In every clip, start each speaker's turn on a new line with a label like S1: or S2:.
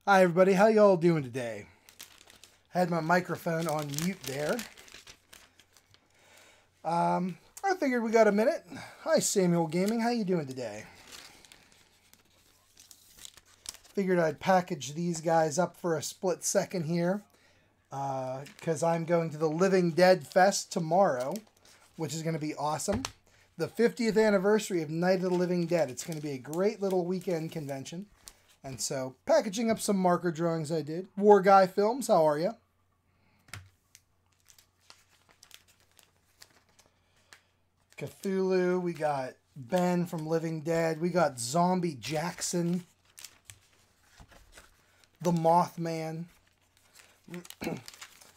S1: Hi everybody, how y'all doing today? Had my microphone on mute there. I figured we got a minute. Hi Samuel Gaming, how you doing today? Figured I'd package these guys up for a split second here. Because I'm going to the Living Dead Fest tomorrow, which is going to be awesome. The 50th anniversary of Night of the Living Dead. It's going to be a great little weekend convention. And so, packaging up some marker drawings I did. War Guy Films, how are you? Cthulhu, we got Ben from Living Dead. We got Zombie Jackson. The Mothman.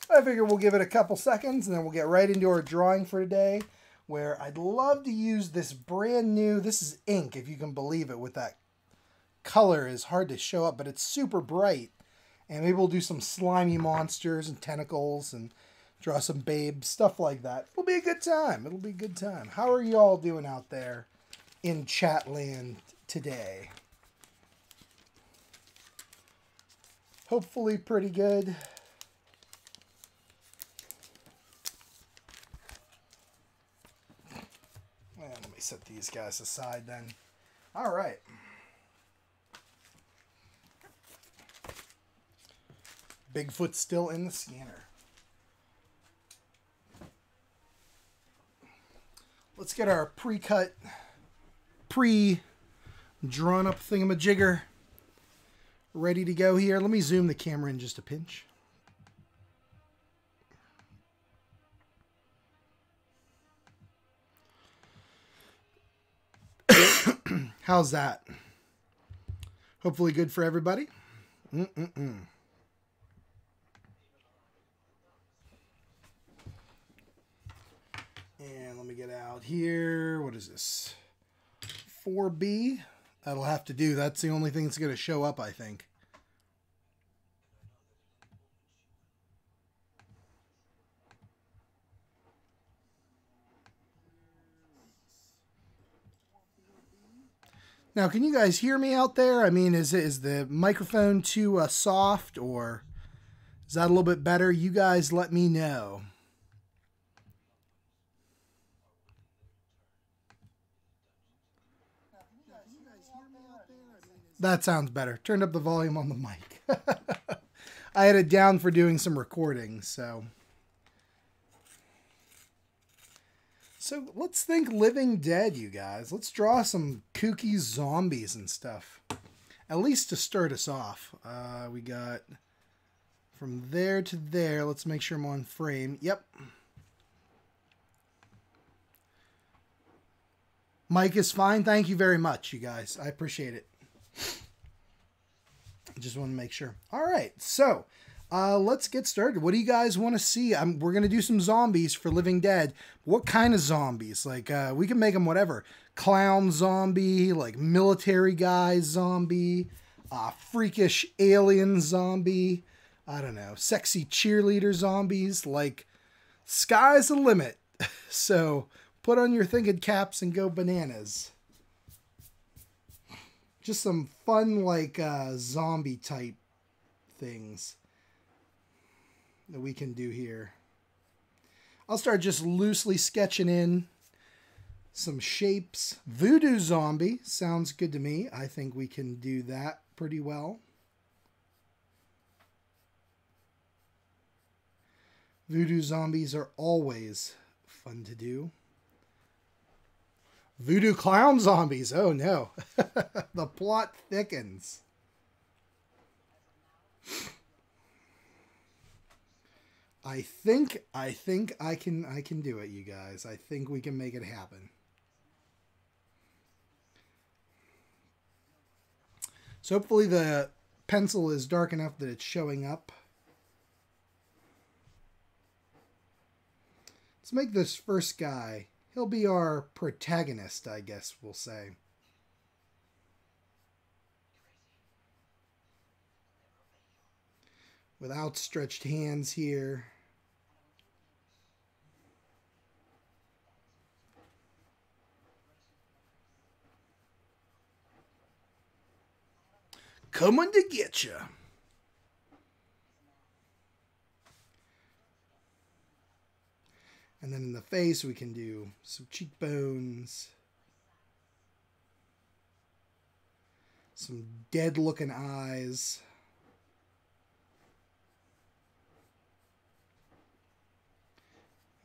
S1: I figure we'll give it a couple seconds and then we'll get right into our drawing for today, where I'd love to use this brand new, this is ink, if you can believe it, with that color is hard to show up, but it's super bright. And maybe we'll do some slimy monsters and tentacles and draw some babes, stuff like that. It'll be a good time. It'll be a good time. How are you all doing out there in Chatland today? Hopefully pretty good. And let me set these guys aside then. All right. Bigfoot's still in the scanner. Let's get our pre-cut, pre-drawn up thingamajigger ready to go here. Let me zoom the camera in just a pinch. How's that? Hopefully good for everybody. And let me get out here. What is this? 4B. That'll have to do. That's the only thing that's going to show up, I think. Now, can you guys hear me out there? I mean, is the microphone too soft, or is that a little bit better? You guys let me know. That sounds better. Turned up the volume on the mic. I had it down for doing some recording, so let's think Living Dead, you guys. Let's draw some kooky zombies and stuff. At least to start us off. We got from there to there. Let's make sure I'm on frame. Yep. Mic is fine. Thank you very much, you guys. I appreciate it. Just want to make sure. All right, so let's get started. What do you guys want to see? We're going to do some zombies for Living Dead. What kind of zombies? Like, we can make them whatever. Clown zombie, like military guy zombie, freakish alien zombie, I don't know, sexy cheerleader zombies. Like, sky's the limit. So put on your thinking caps and go bananas. Just some fun, like, zombie type things that we can do here. I'll start just loosely sketching in some shapes. Voodoo zombie sounds good to me. I think we can do that pretty well. Voodoo zombies are always fun to do. Voodoo clown zombies. Oh no. The plot thickens. I think I can do it, you guys. I think we can make it happen. So hopefully the pencil is dark enough that it's showing up. Let's make this first guy. He'll be our protagonist, I guess we'll say. With outstretched hands here. Coming to get you. And then in the face, we can do some cheekbones. Some dead-looking eyes.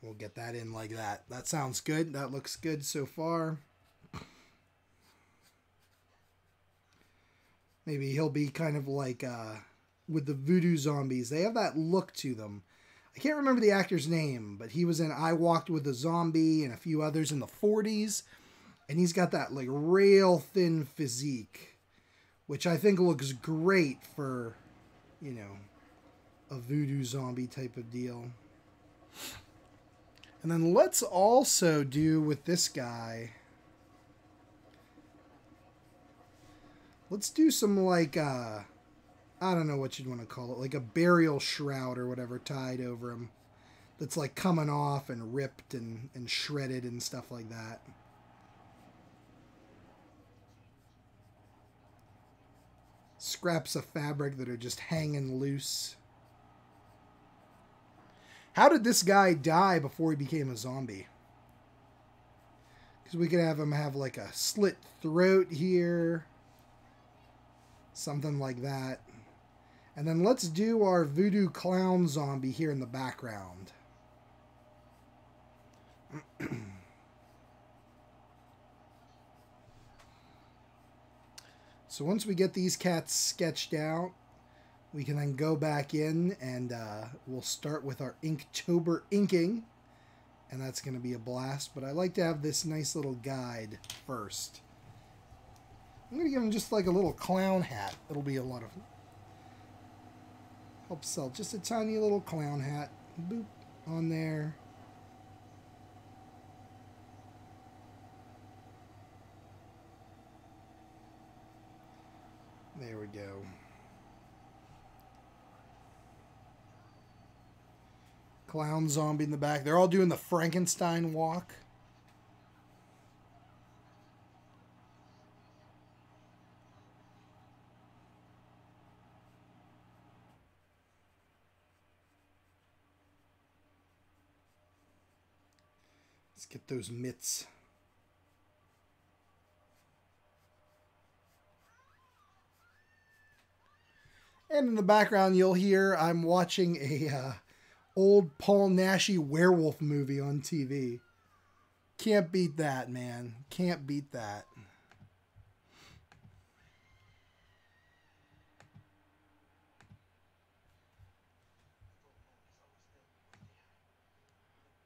S1: We'll get that in like that. That sounds good. That looks good so far. Maybe he'll be kind of like with the voodoo zombies. They have that look to them. I can't remember the actor's name, but he was in I Walked with a Zombie and a few others in the 40s. And he's got that like rail thin physique, which I think looks great for, you know, a voodoo zombie type of deal. And then let's also do with this guy. Let's do some like, I don't know what you'd want to call it, like a burial shroud or whatever tied over him. That's like coming off and ripped and shredded and stuff like that. Scraps of fabric that are just hanging loose. How did this guy die before he became a zombie? Because we could have him have like a slit throat here. Something like that. And then let's do our voodoo clown zombie here in the background. So once we get these cats sketched out, we can then go back in and we'll start with our Inktober inking. And that's going to be a blast. But I like to have this nice little guide first. I'm going to give him just like a little clown hat. It'll be a lot of... help sell just a tiny little clown hat. Boop. On there. There we go. Clown zombie in the back. They're all doing the Frankenstein walk. Let's get those mitts. And in the background, you'll hear I'm watching a old Paul Naschy werewolf movie on TV. Can't beat that, man. Can't beat that.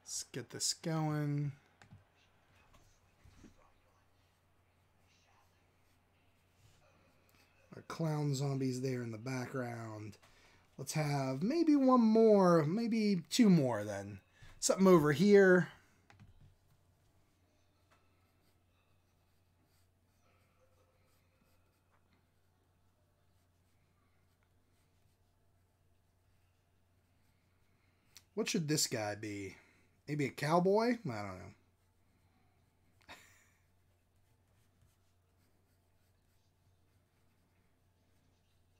S1: Let's get this going. Our clown zombies there in the background. Let's have maybe one more, maybe two more then. Something over here. What should this guy be? Maybe a cowboy? I don't know.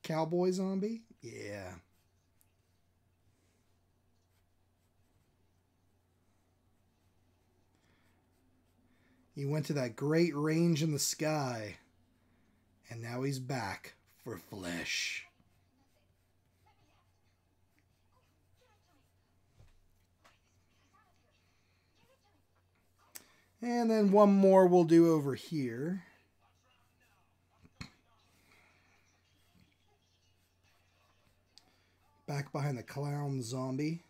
S1: Cowboy zombie? Yeah. He went to that great range in the sky. And now he's back for flesh. And then one more we'll do over here. Back behind the clown zombie.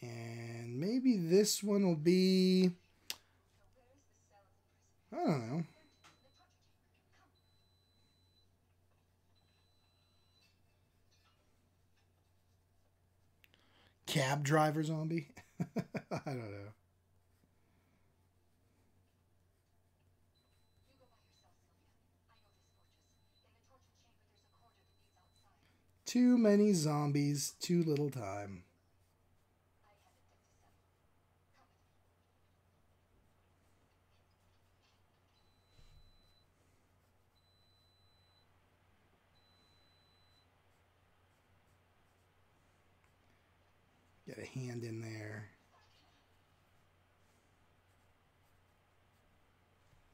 S1: And maybe this one will be... I don't know. Cab driver zombie? I don't know. Too many zombies, too little time. hand in there.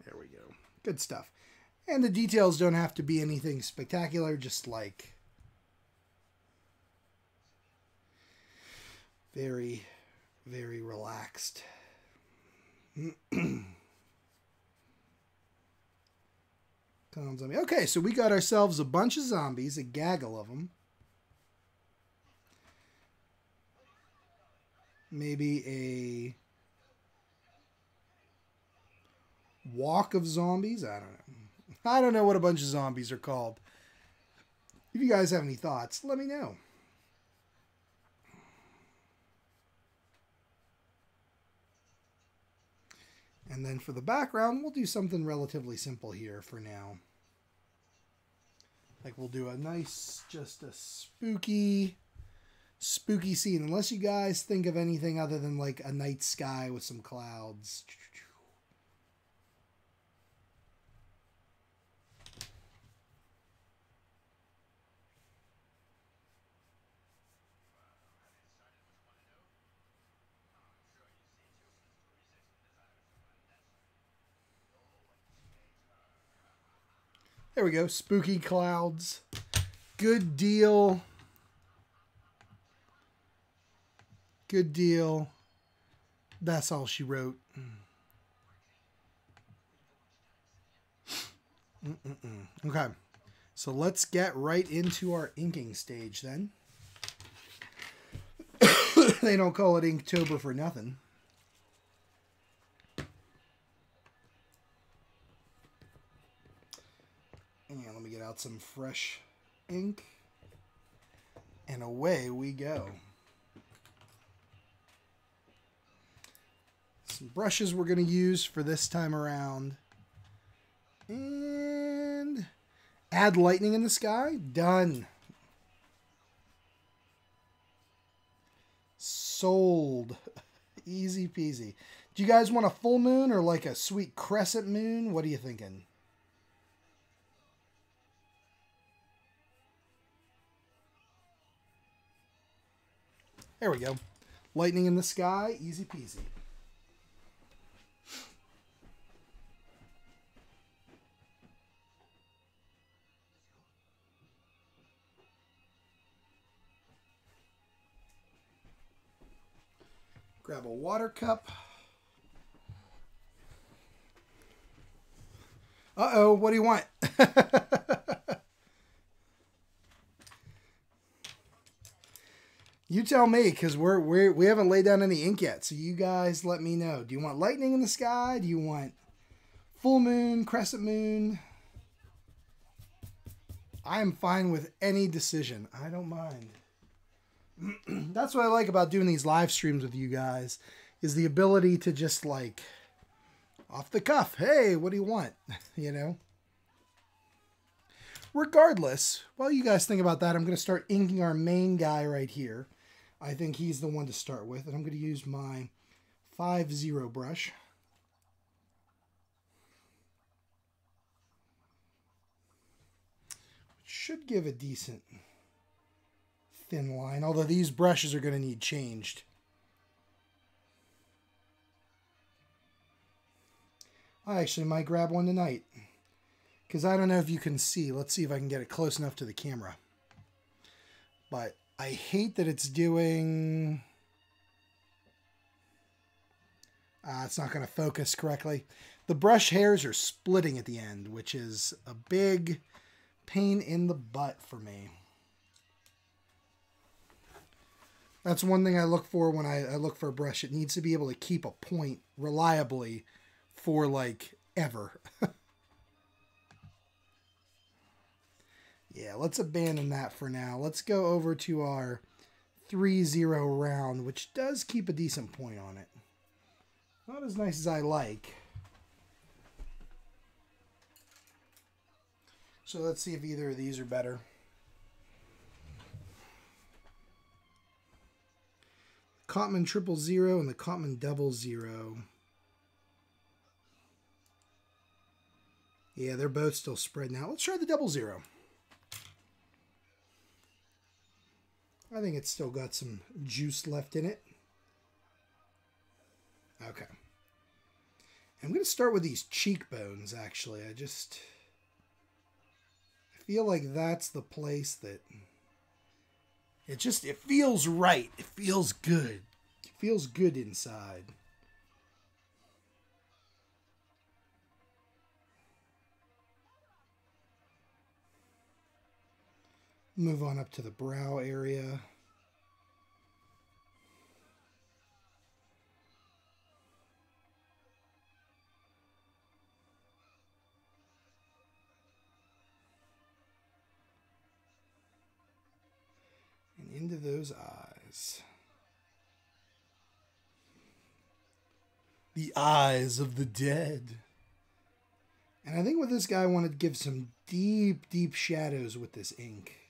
S1: There we go. Good stuff. And the details don't have to be anything spectacular, just like very, very relaxed. Okay, so we got ourselves a bunch of zombies, a gaggle of them. Maybe a walk of zombies? I don't know. I don't know what a bunch of zombies are called. If you guys have any thoughts, let me know. And then for the background, we'll do something relatively simple here for now. Like we'll do a nice, just a spooky scene. Unless you guys think of anything other than like a night sky with some clouds. There we go. Spooky clouds. Good deal. Good deal. That's all she wrote. Okay. So let's get right into our inking stage then. They don't call it Inktober for nothing. And let me get out some fresh ink. And away we go. Some brushes we're going to use for this time around. And add lightning in the sky. Done. Sold. Easy peasy. Do you guys want a full moon or like a sweet crescent moon? What are you thinking? There we go. Lightning in the sky, easy peasy. Grab a water cup. Uh-oh, what do you want? You tell me, because we haven't laid down any ink yet, so you guys let me know. Do you want lightning in the sky? Do you want full moon, crescent moon? I am fine with any decision. I don't mind. That's what I like about doing these live streams with you guys, is the ability to just like, off the cuff, hey, what do you want? You know? Regardless, while you guys think about that, I'm going to start inking our main guy right here. I think he's the one to start with, and I'm going to use my 5-0 brush. Which should give a decent thin line, although these brushes are going to need changed. I actually might grab one tonight, because I don't know if you can see. Let's see if I can get it close enough to the camera. But I hate that it's doing... it's not going to focus correctly. The brush hairs are splitting at the end, which is a big pain in the butt for me. That's one thing I look for when I look for a brush. It needs to be able to keep a point reliably for like ever. Yeah, let's abandon that for now. Let's go over to our 3-0 round, which does keep a decent point on it. Not as nice as I like. So let's see if either of these are better. Cotman 000 and the Cotman 00. Yeah, they're both still spreading out. Let's try the 00. I think it's still got some juice left in it. Okay. I'm going to start with these cheekbones, actually. I feel like that's the place that it feels right. It feels good. It feels good inside. Move on up to the brow area. And into those eyes. The eyes of the dead. And I think with this guy, I wanted to give some deep, deep shadows with this ink.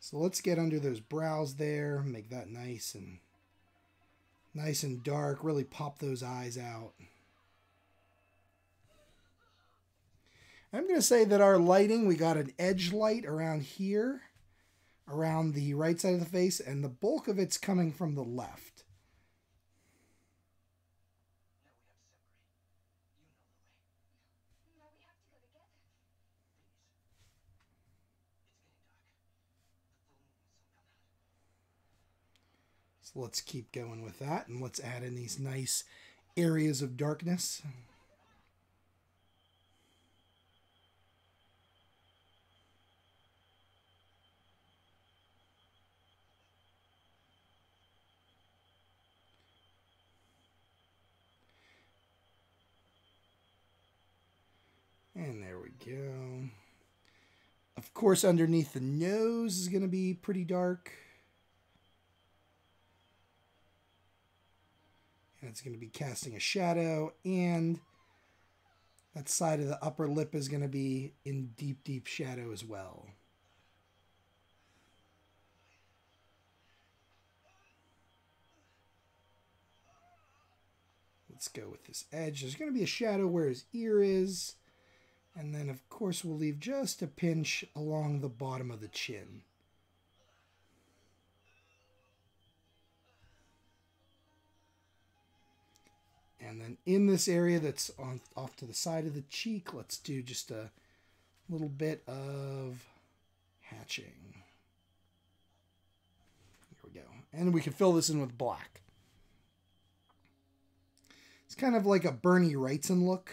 S1: So let's get under those brows there, make that nice and dark, really pop those eyes out. I'm going to say that our lighting, we got an edge light around here, around the right side of the face, and the bulk of it's coming from the left. So let's keep going with that, and let's add in these nice areas of darkness. And there we go. Of course, underneath the nose is going to be pretty dark. And it's going to be casting a shadow, and that side of the upper lip is going to be in deep, deep shadow as well. Let's go with this edge. There's going to be a shadow where his ear is. And then, of course, we'll leave just a pinch along the bottom of the chin. And then in this area that's off to the side of the cheek, let's do just a little bit of hatching. Here we go. And we can fill this in with black. It's kind of like a Bernie Wrightson look.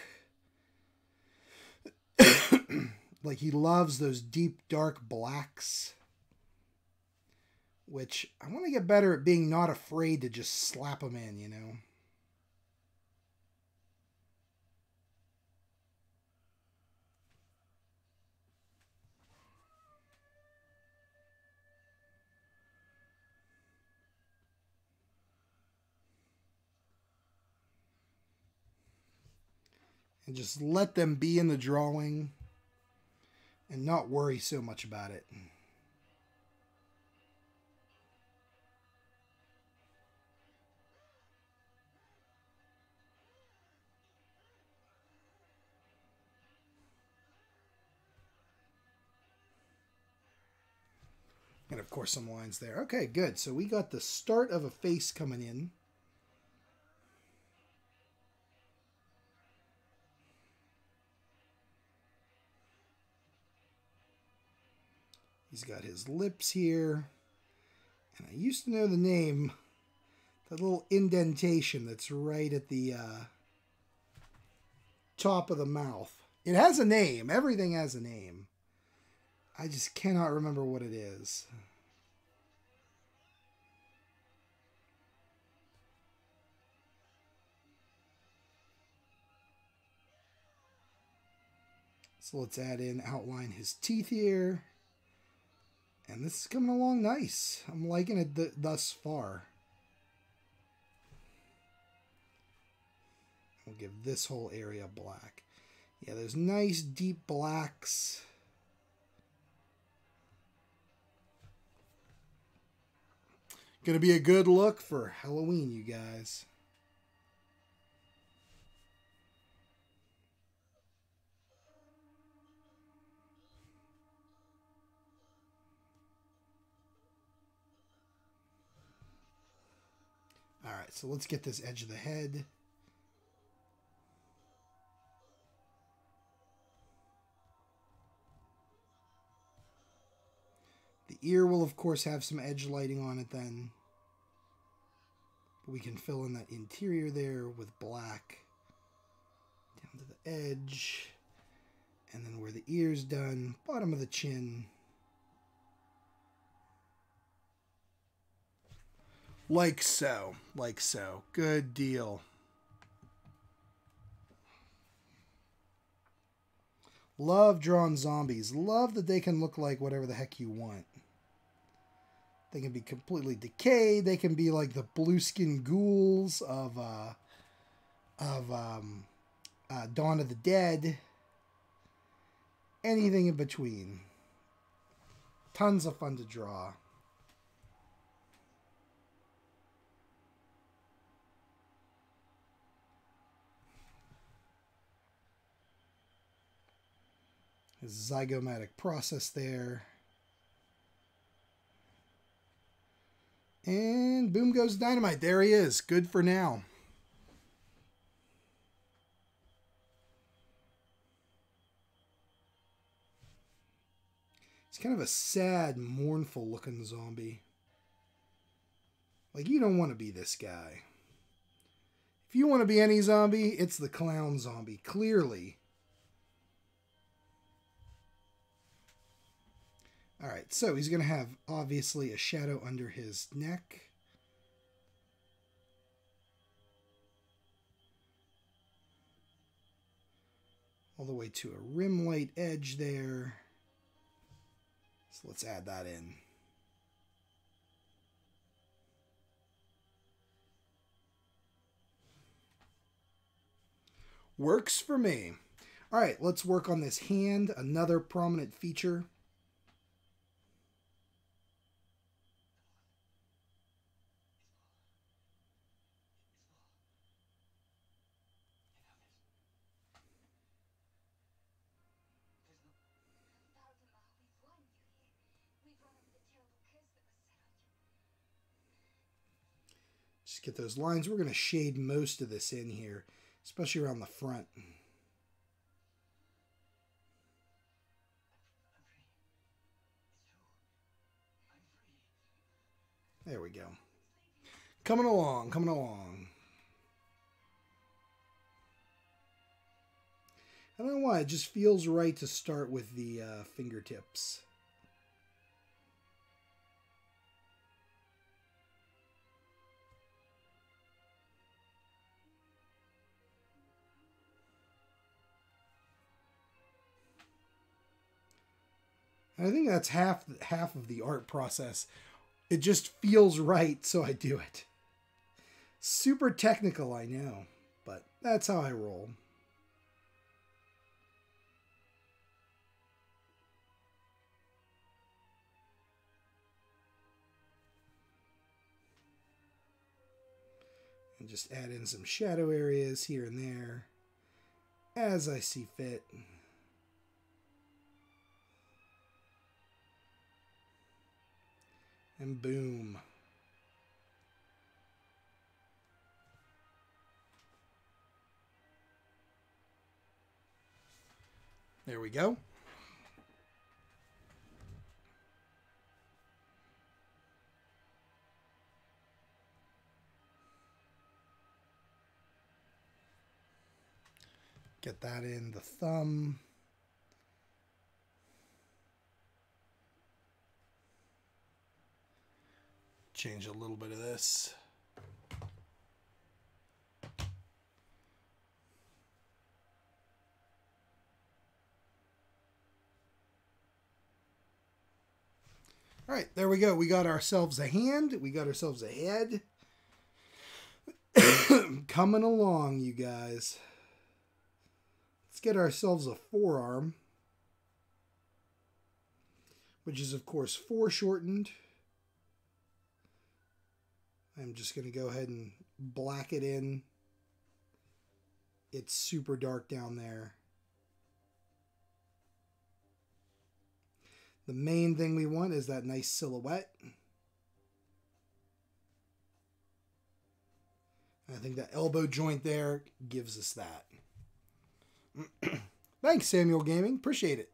S1: Like he loves those deep, dark blacks. Which I want to get better at being not afraid to just slap them in, you know. And just let them be in the drawing and not worry so much about it. And of course some lines there. Okay, good. So we got the start of a face coming in. He's got his lips here. And I used to know the name. That little indentation that's right at the top of the mouth. It has a name. Everything has a name. I just cannot remember what it is. So let's add in, outline his teeth here. And this is coming along nice. I'm liking it thus far. We'll give this whole area black. Yeah, those nice deep blacks. Gonna be a good look for Halloween, you guys. All right, so let's get this edge of the head. The ear will, of course, have some edge lighting on it then. But we can fill in that interior there with black down to the edge. And then where the ear's done, bottom of the chin. Like so. Like so. Good deal. Love drawing zombies. Love that they can look like whatever the heck you want. They can be completely decayed. They can be like the blue skin ghouls of Dawn of the Dead. Anything in between. Tons of fun to draw. His zygomatic process there. And boom goes dynamite. There he is. Good for now. He's kind of a sad, mournful looking zombie. Like, you don't want to be this guy. If you want to be any zombie, it's the clown zombie, clearly. Alright, so he's going to have, obviously, a shadow under his neck. All the way to a rim light edge there. So let's add that in. Works for me. Alright, let's work on this hand, another prominent feature. Just get those lines. We're going to shade most of this in here, especially around the front. There we go. Coming along, coming along. I don't know why, it just feels right to start with the fingertips. I think that's half of the art process. It just feels right, so I do it. Super technical, I know, but that's how I roll. And just add in some shadow areas here and there as I see fit. And boom. There we go. Get that in the thumb. Change a little bit of this. All right, there we go. We got ourselves a hand. We got ourselves a head. Coming along, you guys. Let's get ourselves a forearm, which is, of course, foreshortened. I'm just going to go ahead and black it in. It's super dark down there. The main thing we want is that nice silhouette. I think that elbow joint there gives us that. Thanks, Samuel Gaming. Appreciate it.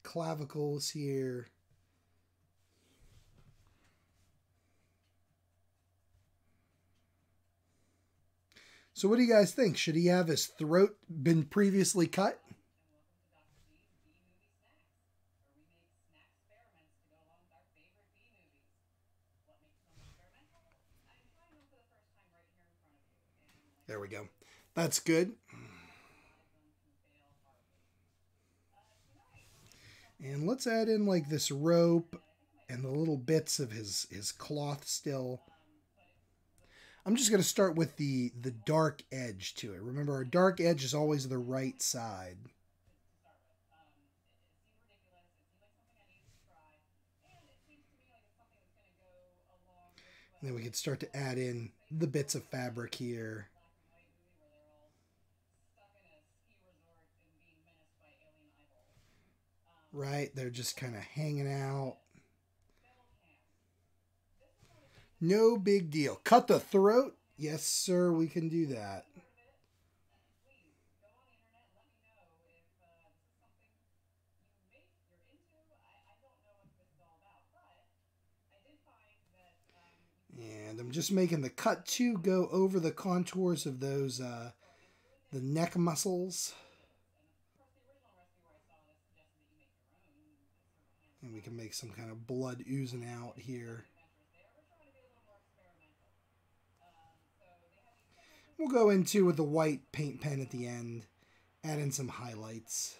S1: Clavicles here. So what do you guys think? Should he have his throat been previously cut? There we go. That's good. And let's add in like this rope and the little bits of his cloth still. I'm just going to start with the dark edge to it. Remember, our dark edge is always the right side. And then we can start to add in the bits of fabric here. Right, they're just kind of hanging out. No big deal. Cut the throat? Yes, sir, we can do that. And I'm just making the cut to go over the contours of those, the neck muscles. And we can make some kind of blood oozing out here. We'll go into with the white paint pen at the end, add in some highlights.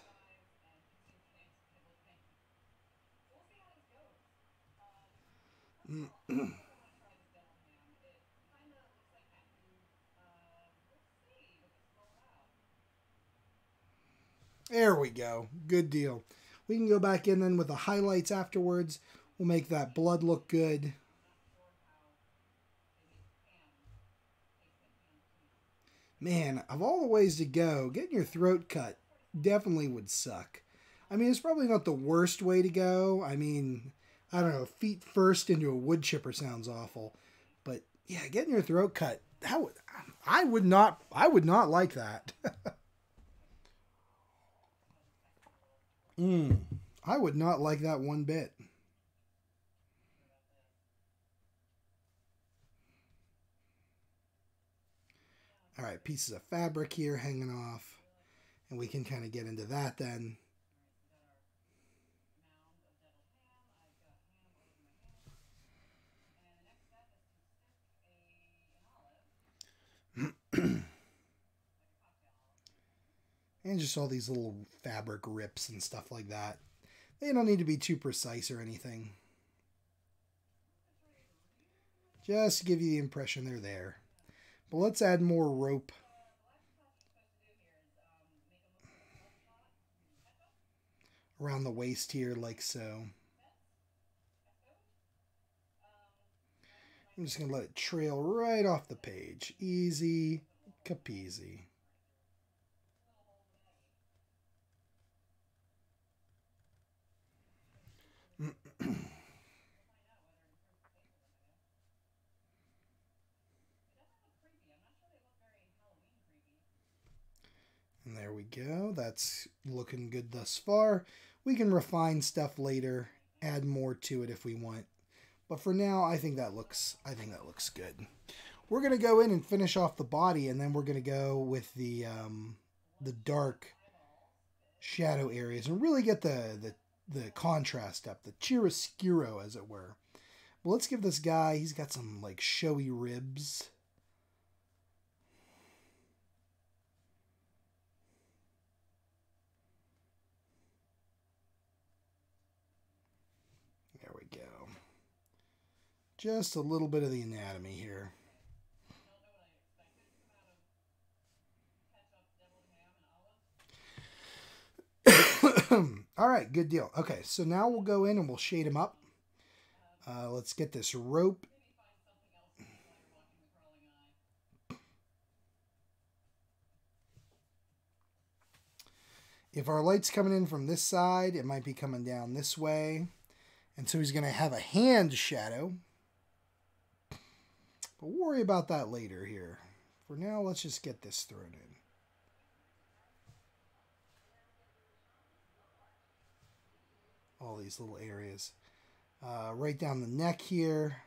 S1: There we go. Good deal. We can go back in then with the highlights afterwards. We'll make that blood look good. Man, of all the ways to go, getting your throat cut definitely would suck. I mean, it's probably not the worst way to go. I mean, I don't know, feet first into a wood chipper sounds awful. But yeah, getting your throat cut, I would not like that. I would not like that one bit. All right, pieces of fabric here hanging off. And we can kind of get into that then. And just all these little fabric rips and stuff like that. They don't need to be too precise or anything. Just to give you the impression they're there. But let's add more rope. Around the waist here, like so. I'm just going to let it trail right off the page. Easy, capeasy. And there we go. That's looking good thus far. We can refine stuff later, add more to it if we want. But for now, I think that looks good. We're gonna go in and finish off the body, and then we're gonna go with the dark shadow areas and really get the contrast up, the chiaroscuro, as it were. But let's give this guy. He's got some like showy ribs. There we go. Just a little bit of the anatomy here. All right, good deal. Okay, so now we'll go in and we'll shade him up. Let's get this rope. If our light's coming in from this side, it might be coming down this way. And so he's going to have a hand shadow. But we'll worry about that later here. For now, let's just get this thrown in. All these little areas. Right down the neck here.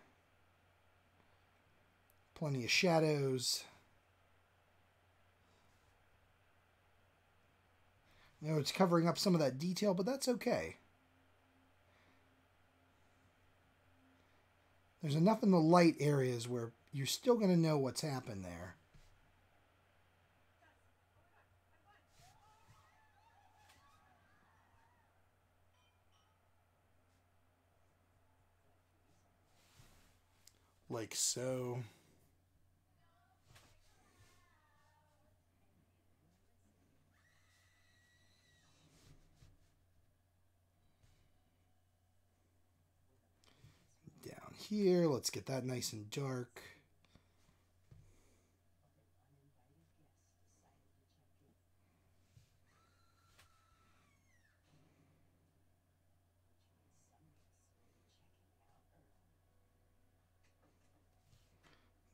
S1: Plenty of shadows. You know, it's covering up some of that detail, but that's okay. There's enough in the light areas where you're still going to know what's happened there. Like so. Down here, let's get that nice and dark.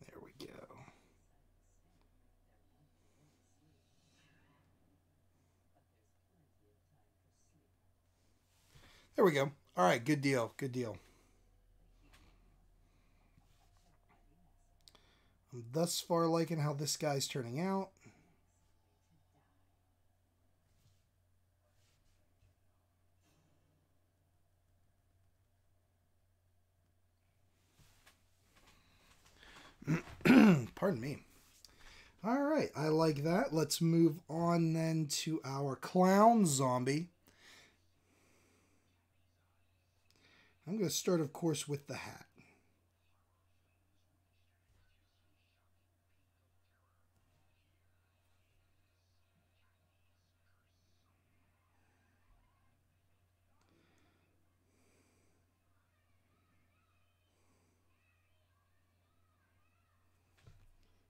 S1: There we go. There we go. All right, good deal. Good deal. I'm thus far liking how this guy's turning out. Pardon me. All right, I like that. Let's move on then to our clown zombie. I'm going to start, of course, with the hat.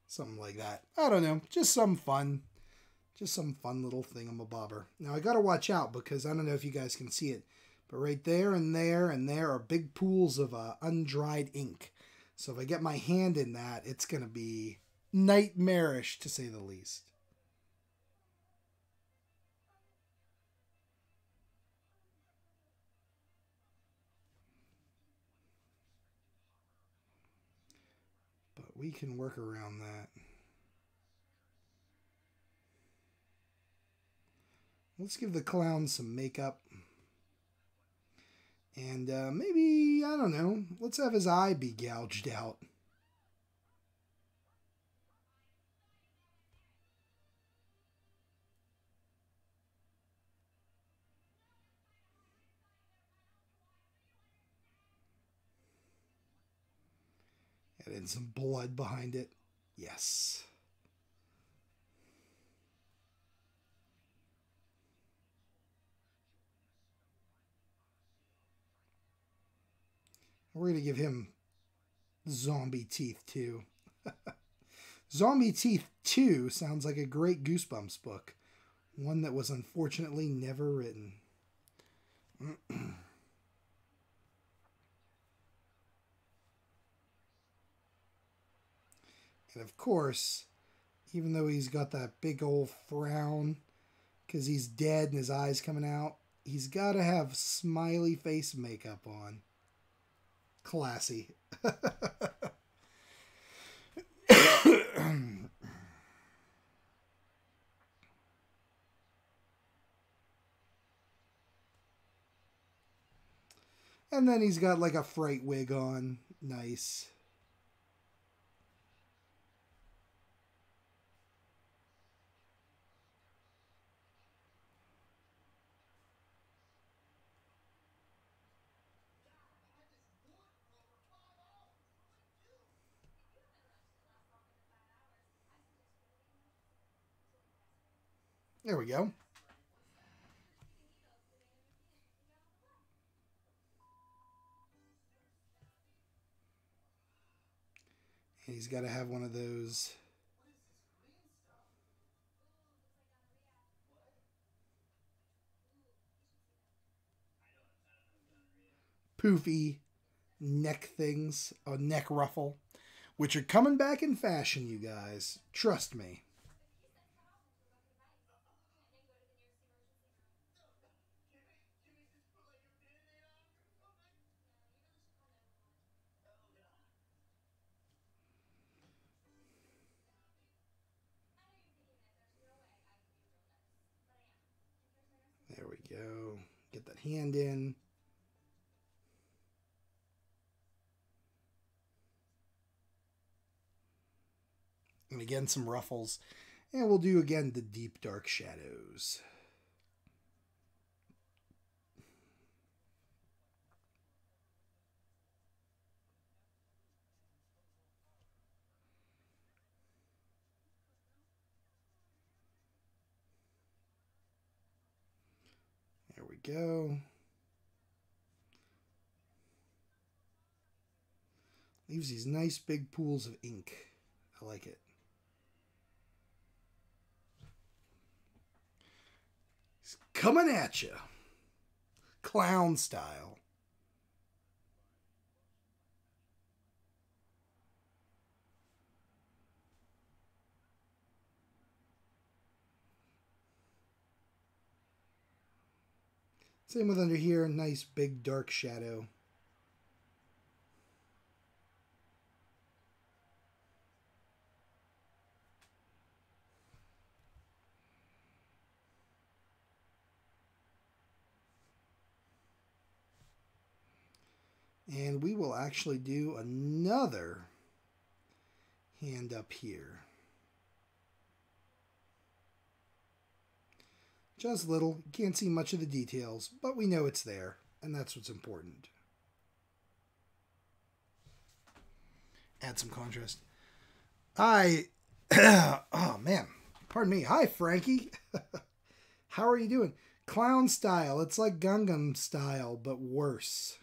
S1: Something like that. I don't know. Just some fun. Just some fun little thingamabobber. Now, I got to watch out because I don't know if you guys can see it, but right there and there and there are big pools of undried ink. So if I get my hand in that, it's going to be nightmarish, to say the least. But we can work around that. Let's give the clown some makeup. And maybe, I don't know, let's have his eye be gouged out. And then some blood behind it. Yes. We're going to give him zombie teeth, too. Zombie Teeth 2 sounds like a great Goosebumps book. One that was unfortunately never written. And of course, even though he's got that big old frown because he's dead and his eyes coming out, he's got to have smiley face makeup on. Classy. And then he's got like a fright wig on. Nice. There we go. And he's got to have one of those. poofy neck things, a neck ruffle, which are coming back in fashion, you guys. Trust me. There we go. Get that hand in. And again, some ruffles. And we'll do again the deep dark shadows. There we go. Leaves these nice big pools of ink. I like it. He's coming at you. Clown style. Same with under here, nice big dark shadow. And we will actually do another hand up here. Just little. You can't see much of the details, but we know it's there, and that's what's important. Add some contrast. Oh man, pardon me. Hi, Frankie. How are you doing? Clown style. It's like Gangnam style, but worse.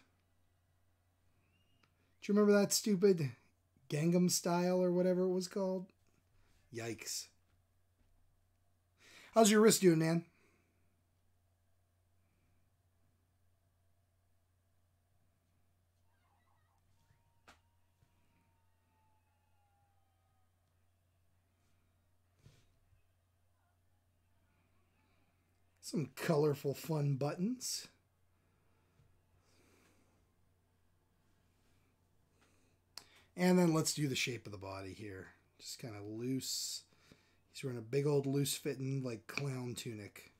S1: Do you remember that stupid Gangnam style or whatever it was called? Yikes. How's your wrist doing, man? Some colorful, fun buttons. And then let's do the shape of the body here. Just kind of loose. He's wearing a big old loose fitting like clown tunic.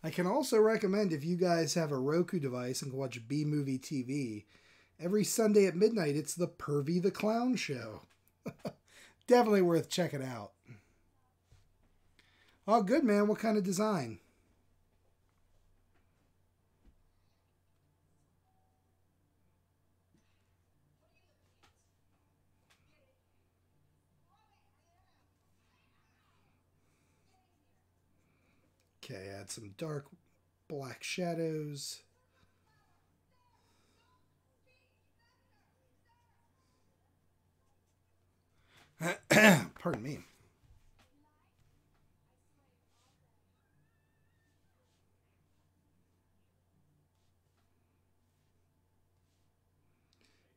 S1: I can also recommend, if you guys have a Roku device and can watch B-Movie TV, every Sunday at midnight, it's the Pervy the Clown Show. Definitely worth checking out. Oh, good, man. What kind of design? Okay, add some dark black shadows. Pardon me.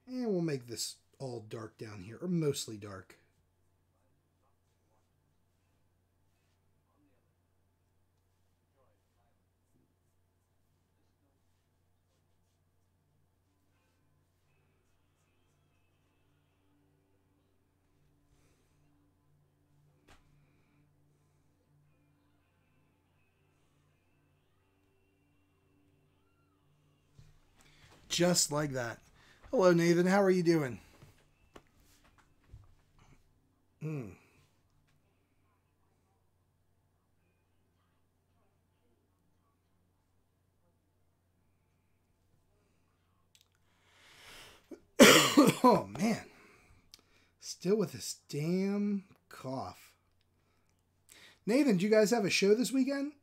S1: And we'll make this all dark down here, or mostly dark. Just like that. Hello, Nathan. How are you doing? Oh, man. Still with this damn cough. Nathan, do you guys have a show this weekend?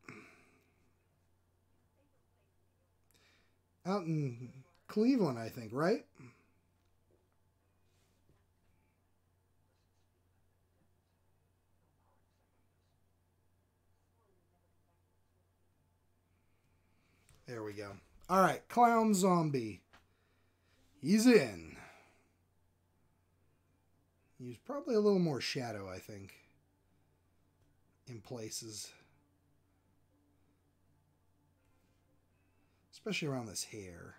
S1: Out in Cleveland, I think, right? There we go. All right, clown zombie. He's in. Use probably a little more shadow, I think, in places. Especially around this hair.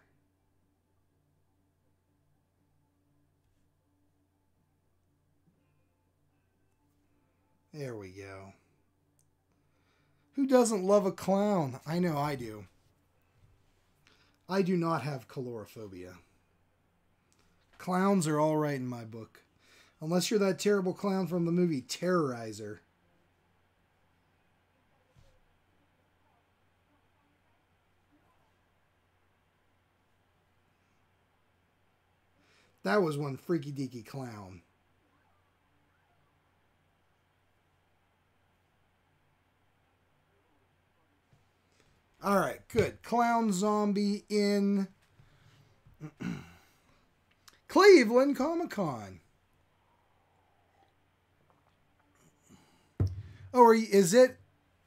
S1: There we go. Who doesn't love a clown? I know I do. I do not have colorophobia. Clowns are all right in my book. Unless you're that terrible clown from the movie Terrorizer. That was one freaky deaky clown. All right, good. Clown zombie in Cleveland Comic-Con. Oh, is it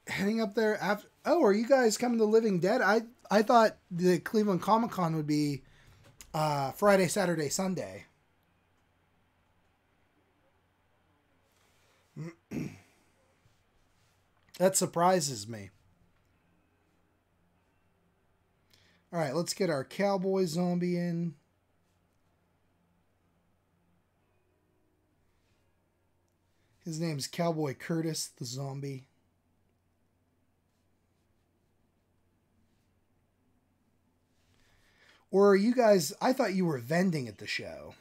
S1: heading up there after? Oh, are you guys coming to Living Dead? I thought the Cleveland Comic-Con would be Friday, Saturday, Sunday. That surprises me. All right, let's get our cowboy zombie in. His name's Cowboy Curtis, the zombie. Or are you guys... I thought you were vending at the show.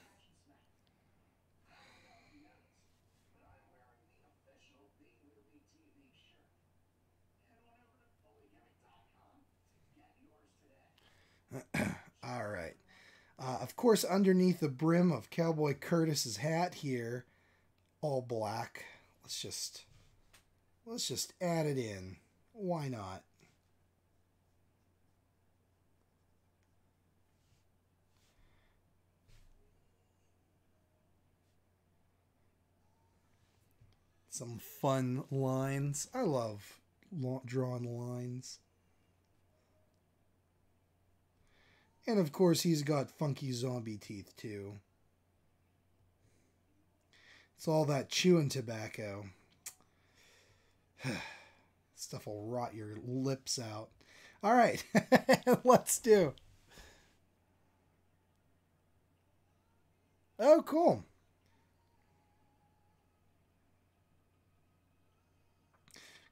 S1: All right. Of course, underneath the brim of Cowboy Curtis's hat here, all black. Let's just add it in. Why not? Some fun lines. I love drawn lines. And of course, he's got funky zombie teeth too. It's all that chewing tobacco. Stuff will rot your lips out. All right, let's do. Oh, cool.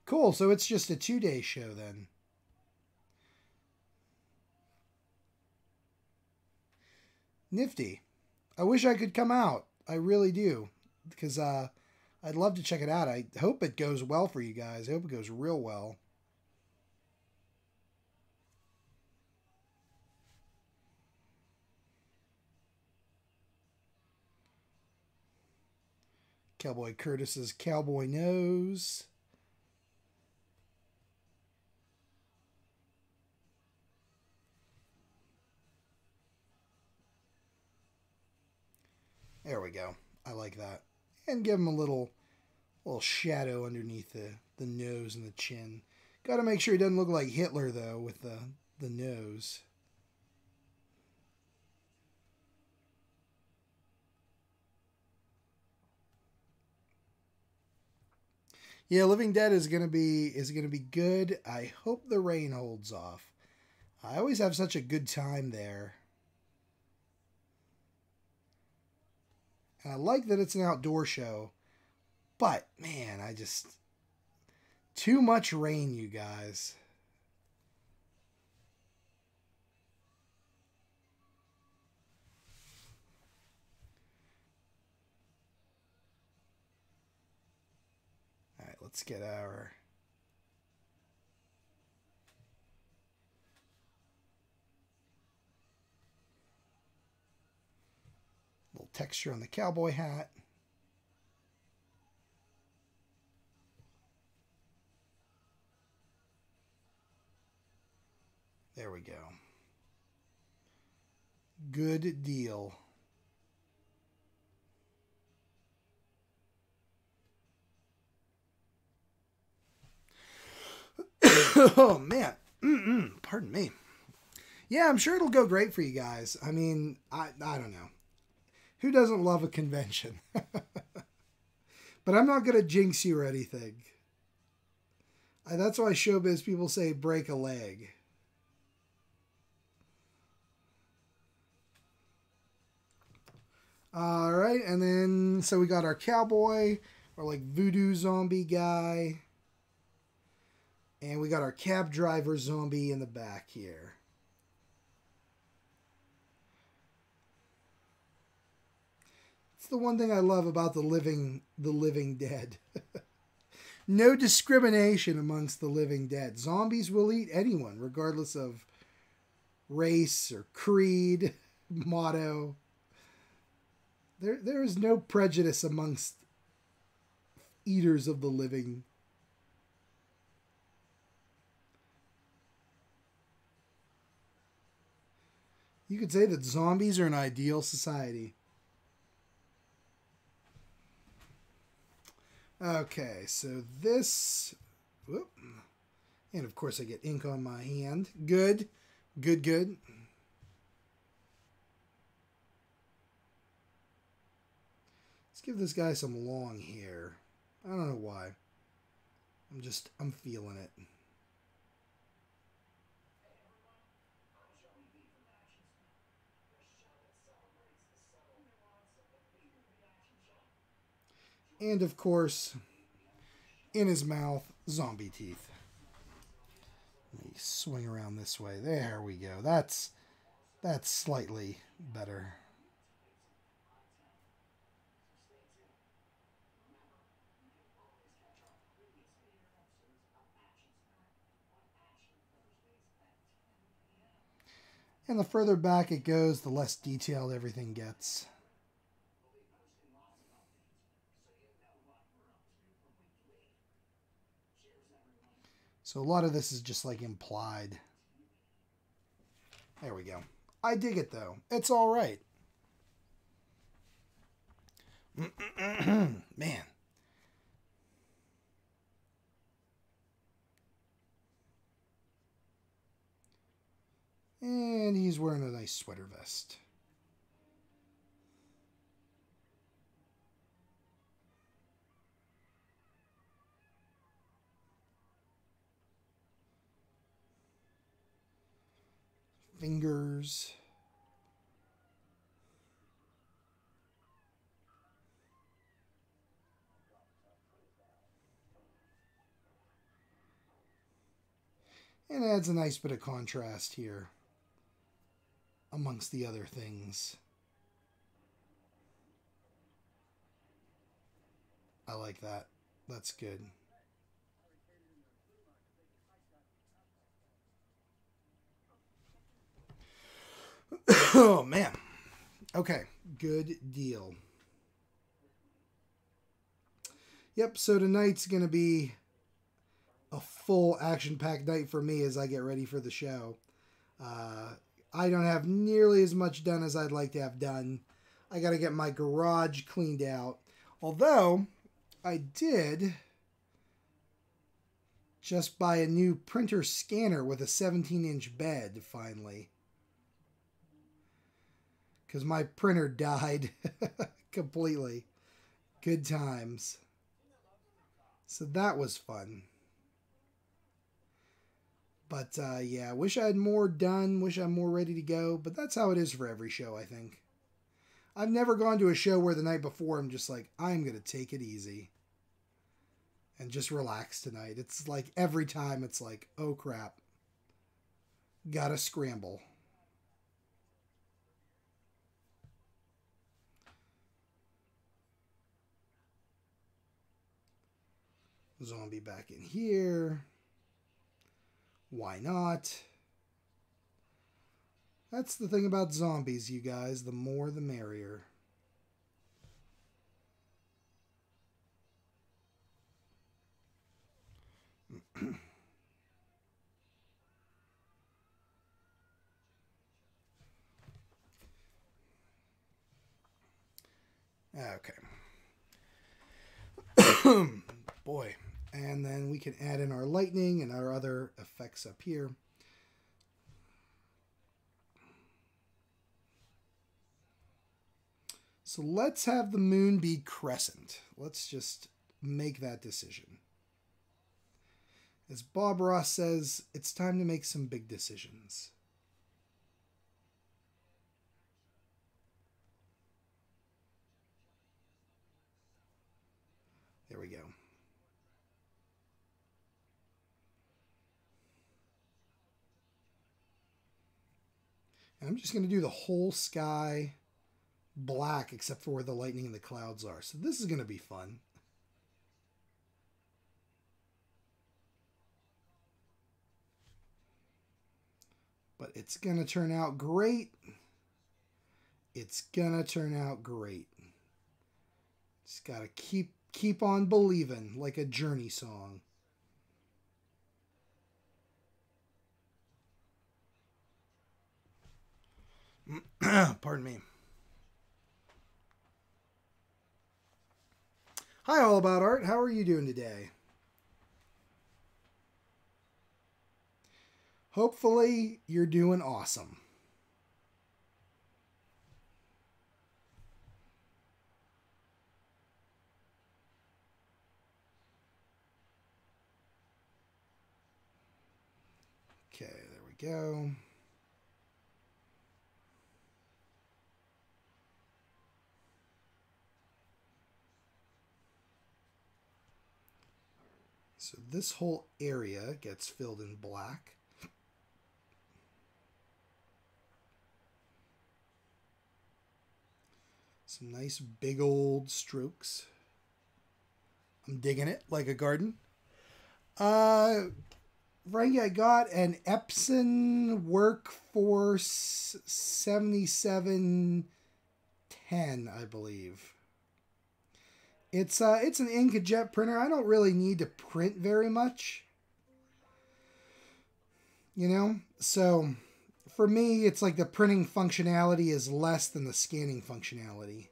S1: Cool, so it's just a 2-day show then. Nifty. I wish I could come out. I really do. Because I'd love to check it out. I hope it goes well for you guys. I hope it goes real well. Cowboy Curtis's cowboy nose. There we go. I like that. And give him a little shadow underneath the nose and the chin. Got to make sure he doesn't look like Hitler, though, with the nose. Yeah, Living Dead is gonna be good. I hope the rain holds off. I always have such a good time there. And I like that it's an outdoor show. But, man, too much rain, you guys. All right, let's get our... little texture on the cowboy hat. There we go. Good deal. Oh, man. Pardon me. Yeah, I'm sure it'll go great for you guys. I mean, I don't know. Who doesn't love a convention? But I'm not going to jinx you or anything. That's why showbiz people say break a leg. All right, and then so we got our cowboy, or like voodoo zombie guy. And we got our cab driver zombie in the back here. It's the one thing I love about the living dead. No discrimination amongst the living dead. Zombies will eat anyone, regardless of race or creed, motto. There is no prejudice amongst eaters of the living. You could say that zombies are an ideal society. Okay, so this... Whoop, and of course I get ink on my hand. Good. Good, good. Let's give this guy some long hair. I don't know why. I'm feeling it. And of course, in his mouth, zombie teeth. Let me swing around this way. There we go. That's slightly better. And the further back it goes, the less detailed everything gets. So a lot of this is just like implied. There we go. I dig it though. It's all right. Man. And he's wearing a nice sweater vest. Fingers. And adds a nice bit of contrast here amongst the other things. I like that. That's good. Oh, man. Okay, good deal. Yep, so tonight's going to be a full action-packed night for me as I get ready for the show. I don't have nearly as much done as I'd like to have done. I got to get my garage cleaned out. Although, I did just buy a new printer scanner with a 17-inch bed, finally. Because my printer died completely. Good times. So that was fun. But yeah, wish I had more done. Wish I'm more ready to go. But that's how it is for every show, I think. I've never gone to a show where the night before I'm just like, I'm going to take it easy. And just relax tonight. It's like every time it's like, oh crap. Gotta scramble. Zombie back in here. Why not? That's the thing about zombies, you guys. The more, the merrier. Okay. Boy. And then we can add in our lightning and our other effects up here. So let's have the moon be crescent. Let's just make that decision. As Bob Ross says, it's time to make some big decisions. There we go. And I'm just going to do the whole sky black except for where the lightning and the clouds are. So this is going to be fun. But it's going to turn out great. It's going to turn out great. Just got to keep on believing, like a Journey song. Pardon me. Hi, All About Art. How are you doing today? Hopefully, you're doing awesome. Okay, there we go. So this whole area gets filled in black. Some nice big old strokes. I'm digging it like a garden. Frankie, I got an Epson Workforce 7710, I believe. It's an inkjet printer. I don't really need to print very much. You know? So for me, it's like the printing functionality is less than the scanning functionality.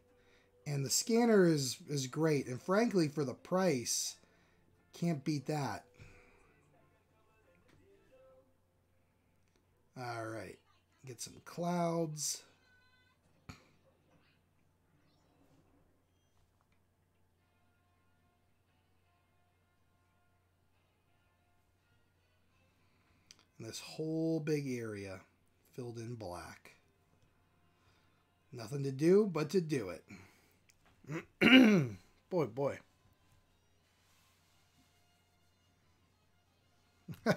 S1: And the scanner is great. And frankly, for the price, can't beat that. All right. Get some clouds. And this whole big area filled in black. Nothing to do but to do it. Boy. I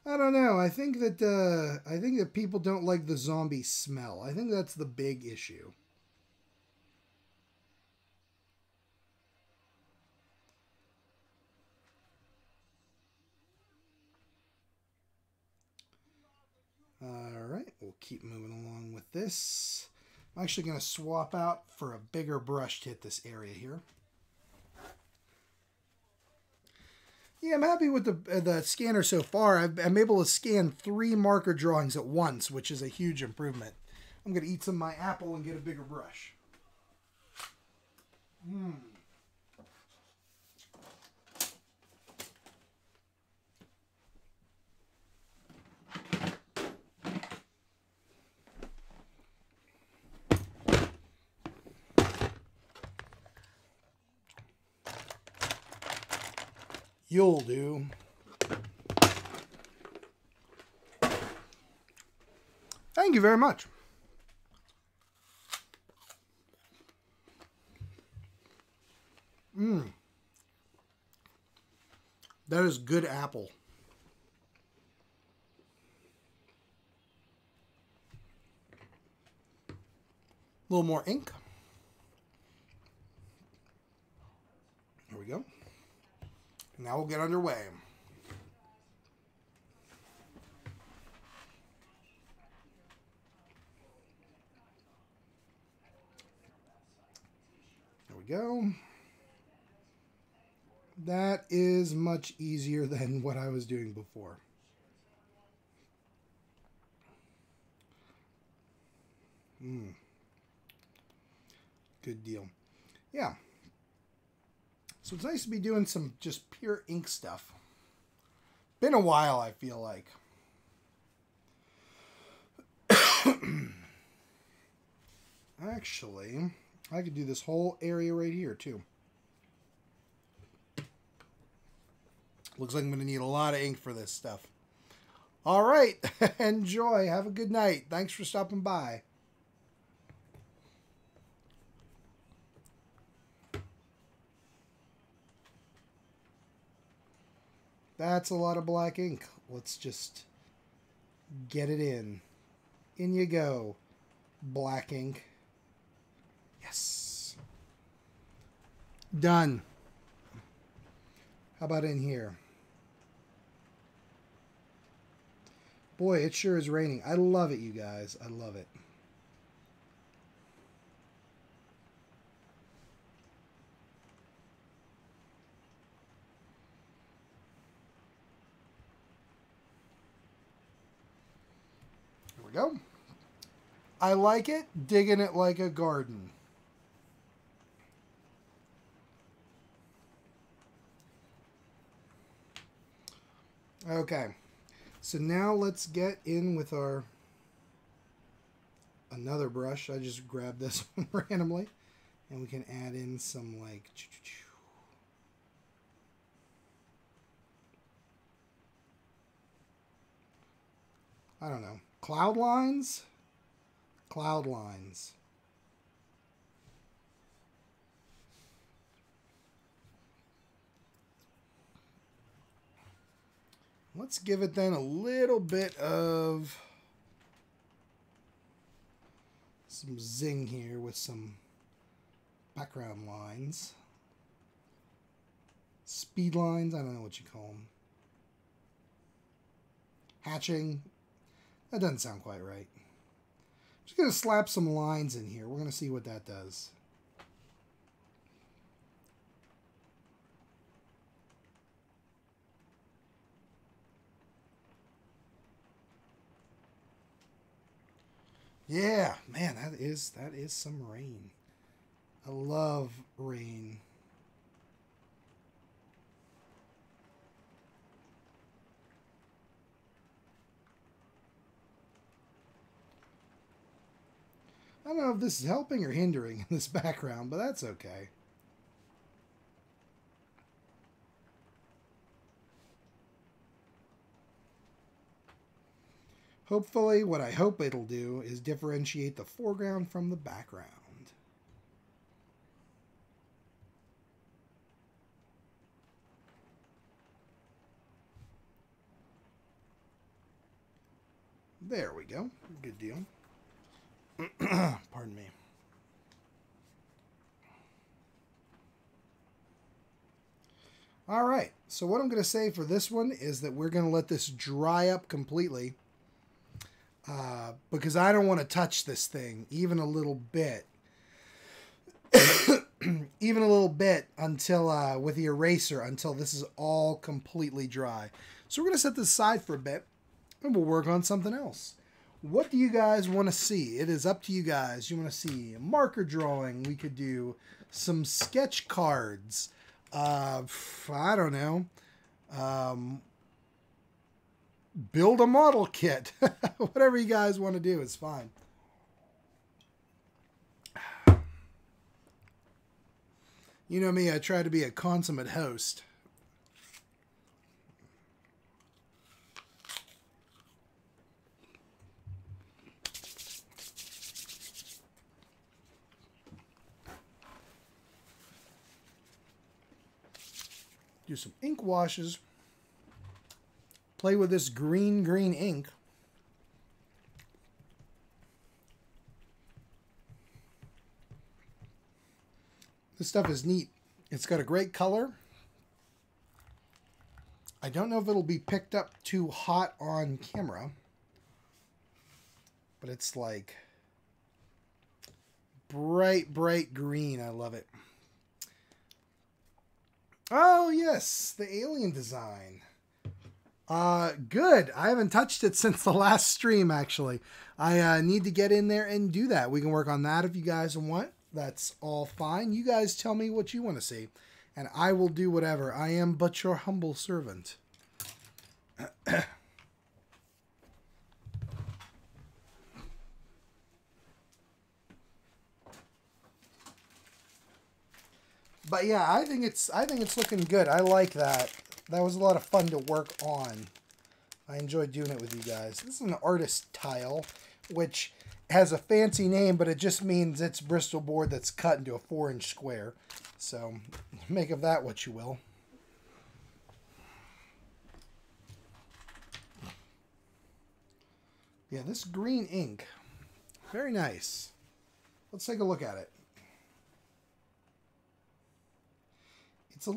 S1: don't know. I think that people don't like the zombie smell. I think that's the big issue. All right, we'll keep moving along with this. I'm actually going to swap out for a bigger brush to hit this area here. Yeah, I'm happy with the scanner so far. I'm able to scan 3 marker drawings at once, which is a huge improvement. I'm going to eat some of my apple and get a bigger brush. You'll do. Thank you very much. That is good apple. A little more ink. There we go. Now we'll get underway. There we go. That is much easier than what I was doing before. Good deal. Yeah. So it's nice to be doing some just pure ink stuff. Been a while, I feel like. Actually, I could do this whole area right here, too. Looks like I'm going to need a lot of ink for this stuff. All right. Enjoy. Have a good night. Thanks for stopping by. That's a lot of black ink. Let's just get it in. In you go. Black ink. Yes. Done. How about in here? Boy, it sure is raining. I love it, you guys. I love it. There we go. I like it. Digging it like a garden. Okay. So now let's get in with our another brush. I just grabbed this one randomly. And we can add in some like I don't know. Cloud lines? Cloud lines. Let's give it then a little bit of some zing here with some background lines. Speed lines, I don't know what you call them. Hatching, that doesn't sound quite right. Just going to slap some lines in here. We're going to see what that does. Yeah, man, that is some rain. I love rain. I don't know if this is helping or hindering in this background, but that's okay. Hopefully, what I hope it'll do is differentiate the foreground from the background. There we go. Good deal. Pardon me. All right. So what I'm going to say for this one is that we're going to let this dry up completely. Because I don't want to touch this thing even a little bit. Even a little bit until, with the eraser, until this is all completely dry. So we're going to set this aside for a bit, and we'll work on something else. What do you guys want to see? It is up to you guys. You want to see a marker drawing? We could do some sketch cards. I don't know. Build a model kit. Whatever you guys want to do is fine. You know me, I try to be a consummate host. Do some ink washes. Play with this green ink. This stuff is neat. It's got a great color. I don't know if it'll be picked up too hot on camera, but it's like bright green. I love it. Oh, yes, the alien design. Good. I haven't touched it since the last stream, actually. I need to get in there and do that. We can work on that if you guys want. That's all fine. You guys tell me what you want to see, and I will do whatever. I am but your humble servant. But yeah, I think it's looking good. I like that. That was a lot of fun to work on. I enjoyed doing it with you guys. This is an artist tile, which has a fancy name, but it just means it's Bristol board that's cut into a 4-inch square. So make of that what you will. Yeah, this green ink, very nice. Let's take a look at it. It's a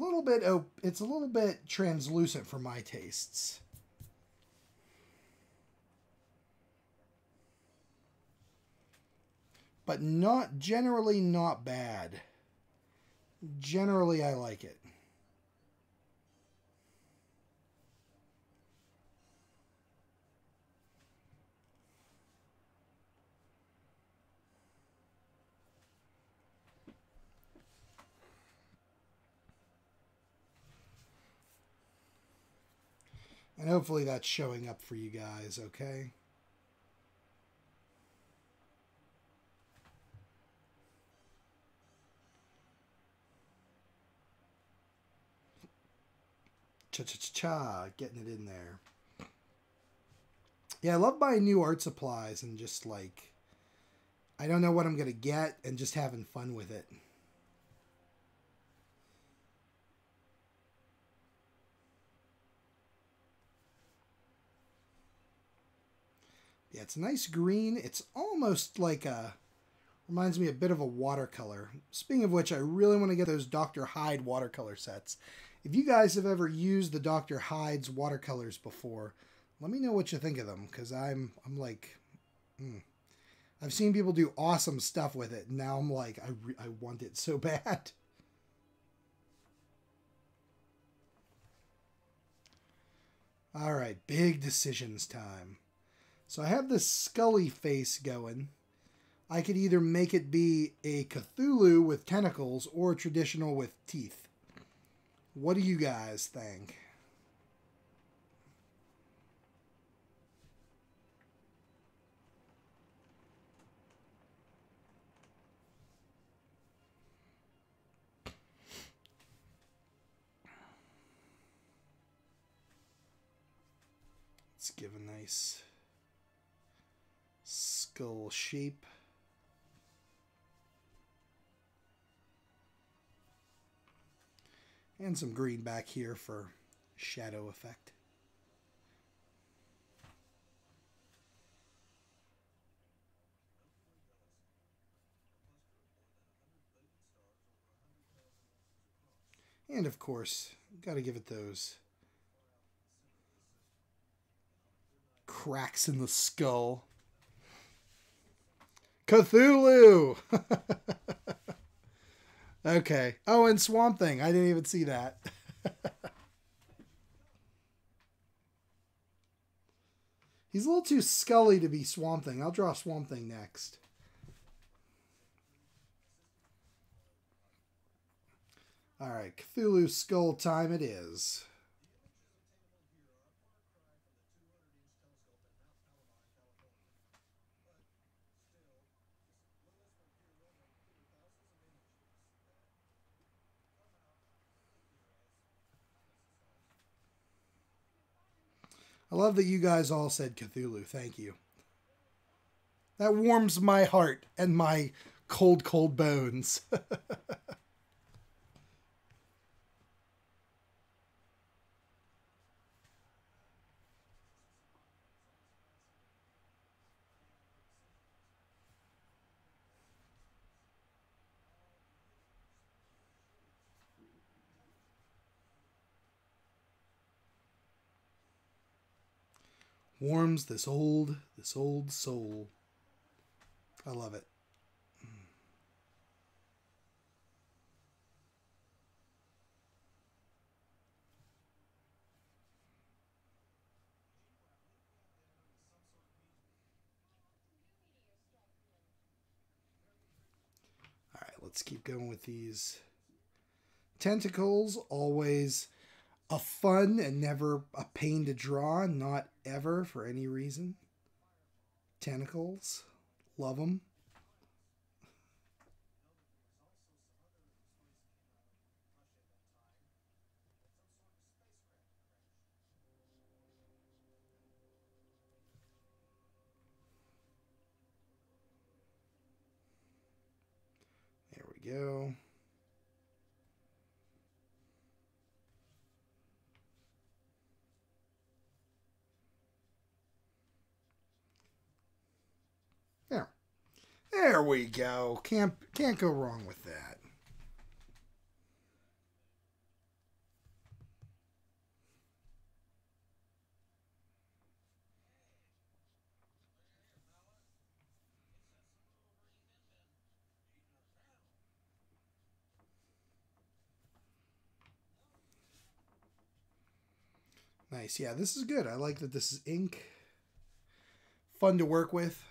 S1: little bit translucent for my tastes. But generally not bad. Generally I like it. And hopefully that's showing up for you guys, okay? Cha-cha-cha, getting it in there. Yeah, I love buying new art supplies and just like, I don't know what I'm going to get and just having fun with it. Yeah, it's a nice green. It's almost like reminds me a bit of a watercolor. Speaking of which, I really want to get those Dr. Hyde watercolor sets. If you guys have ever used the Dr. Hyde's watercolors before, let me know what you think of them, because I'm like, I've seen people do awesome stuff with it. And now I'm like, I want it so bad. All right, big decisions time. So I have this Scully face going. I could either make it be a Cthulhu with tentacles or traditional with teeth. What do you guys think? Let's give a nice skull shape. And some green back here for shadow effect. And of course, got to give it those cracks in the skull. Cthulhu! Okay. Oh, and Swamp Thing. I didn't even see that. He's a little too scully to be Swamp Thing. I'll draw Swamp Thing next. All right, Cthulhu skull time it is. I love that you guys all said Cthulhu. Thank you. That warms my heart and my cold, cold bones. Warms this old soul. I love it. All right, let's keep going with these tentacles. Always a fun and never a pain to draw. Not ever for any reason. Tentacles. Love them. go. There. There we go. Can't go wrong with that. Nice. Yeah, this is good. I like that this is ink. Fun to work with.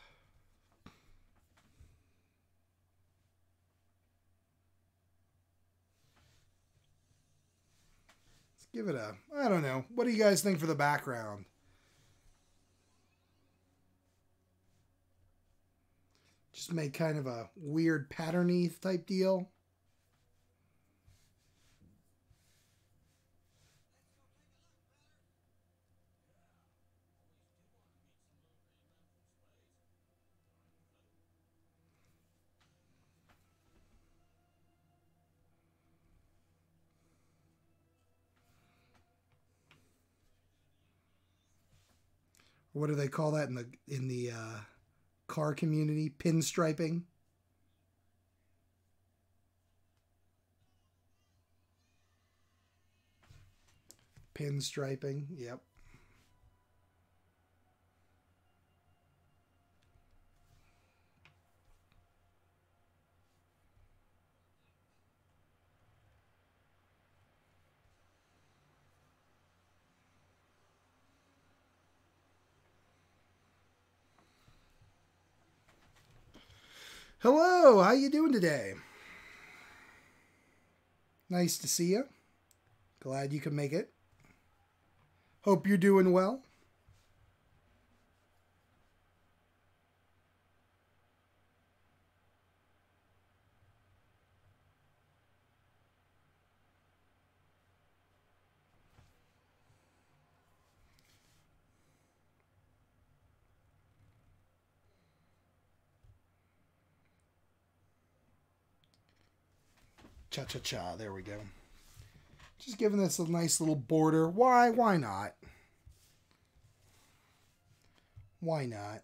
S1: Let's give it a, I don't know. What do you guys think for the background? Just make kind of a weird patterny type deal. What do they call that in the car community? Pinstriping. Pinstriping. Yep. Hello, how you doing today? Nice to see you. Glad you could make it. Hope you're doing well. Cha-cha-cha. There we go. Just giving this a nice little border. Why not? Why not?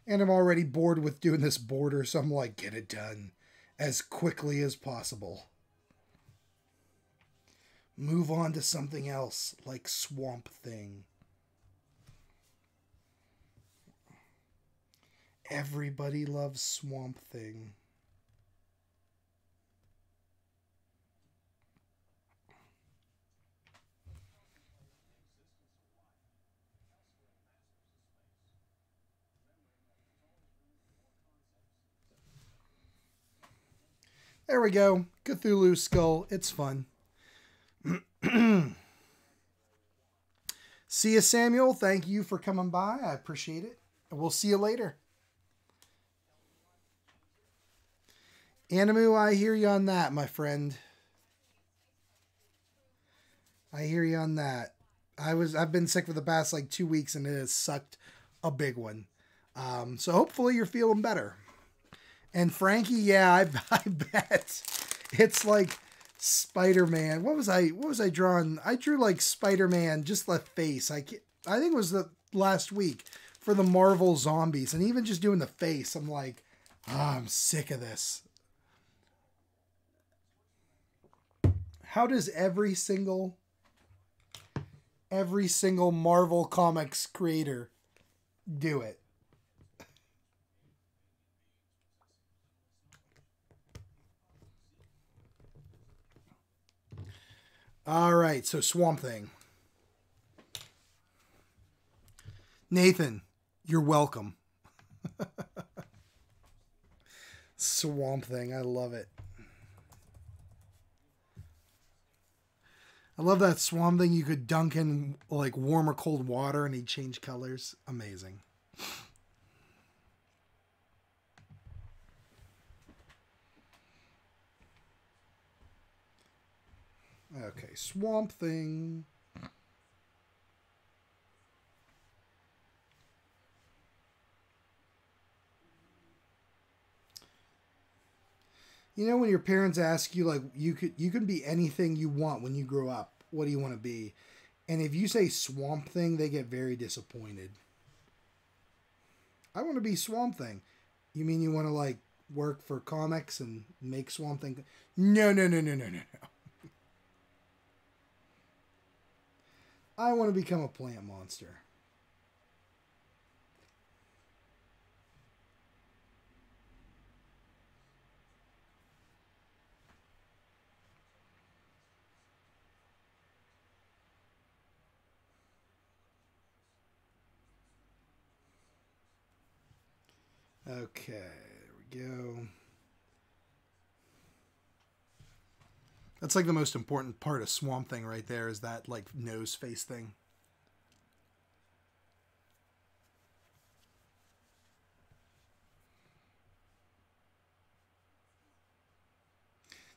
S1: And I'm already bored with doing this border, so I'm like, get it done as quickly as possible. Move on to something else, like Swamp Thing. Everybody loves Swamp Thing. There we go. Cthulhu skull. It's fun. See you, Samuel. Thank you for coming by. I appreciate it. And we'll see you later. Animu, I hear you on that, my friend. I hear you on that. I've been sick for the past like 2 weeks and it has sucked a big one. So hopefully you're feeling better. And Frankie, yeah, I bet it's like Spider-Man. What was I drawing? I drew like Spider-Man, just the face. I think it was the last week for the Marvel zombies, and even just doing the face, I'm like, I'm sick of this. How does every single Marvel Comics creator do it? All right, so Swamp Thing. Nathan, you're welcome. Swamp Thing, I love it. I love that Swamp Thing. You could dunk in like warm or cold water and he'd change colors. Amazing. Okay, Swamp Thing. You know when your parents ask you like you can be anything you want when you grow up. What do you want to be? And if you say Swamp Thing, they get very disappointed. I want to be Swamp Thing. You mean you want to like work for comics and make Swamp Thing? No, no, no, no, no, no, no. I want to become a plant monster. Okay, there we go. That's like the most important part of Swamp Thing right there is that like nose face thing.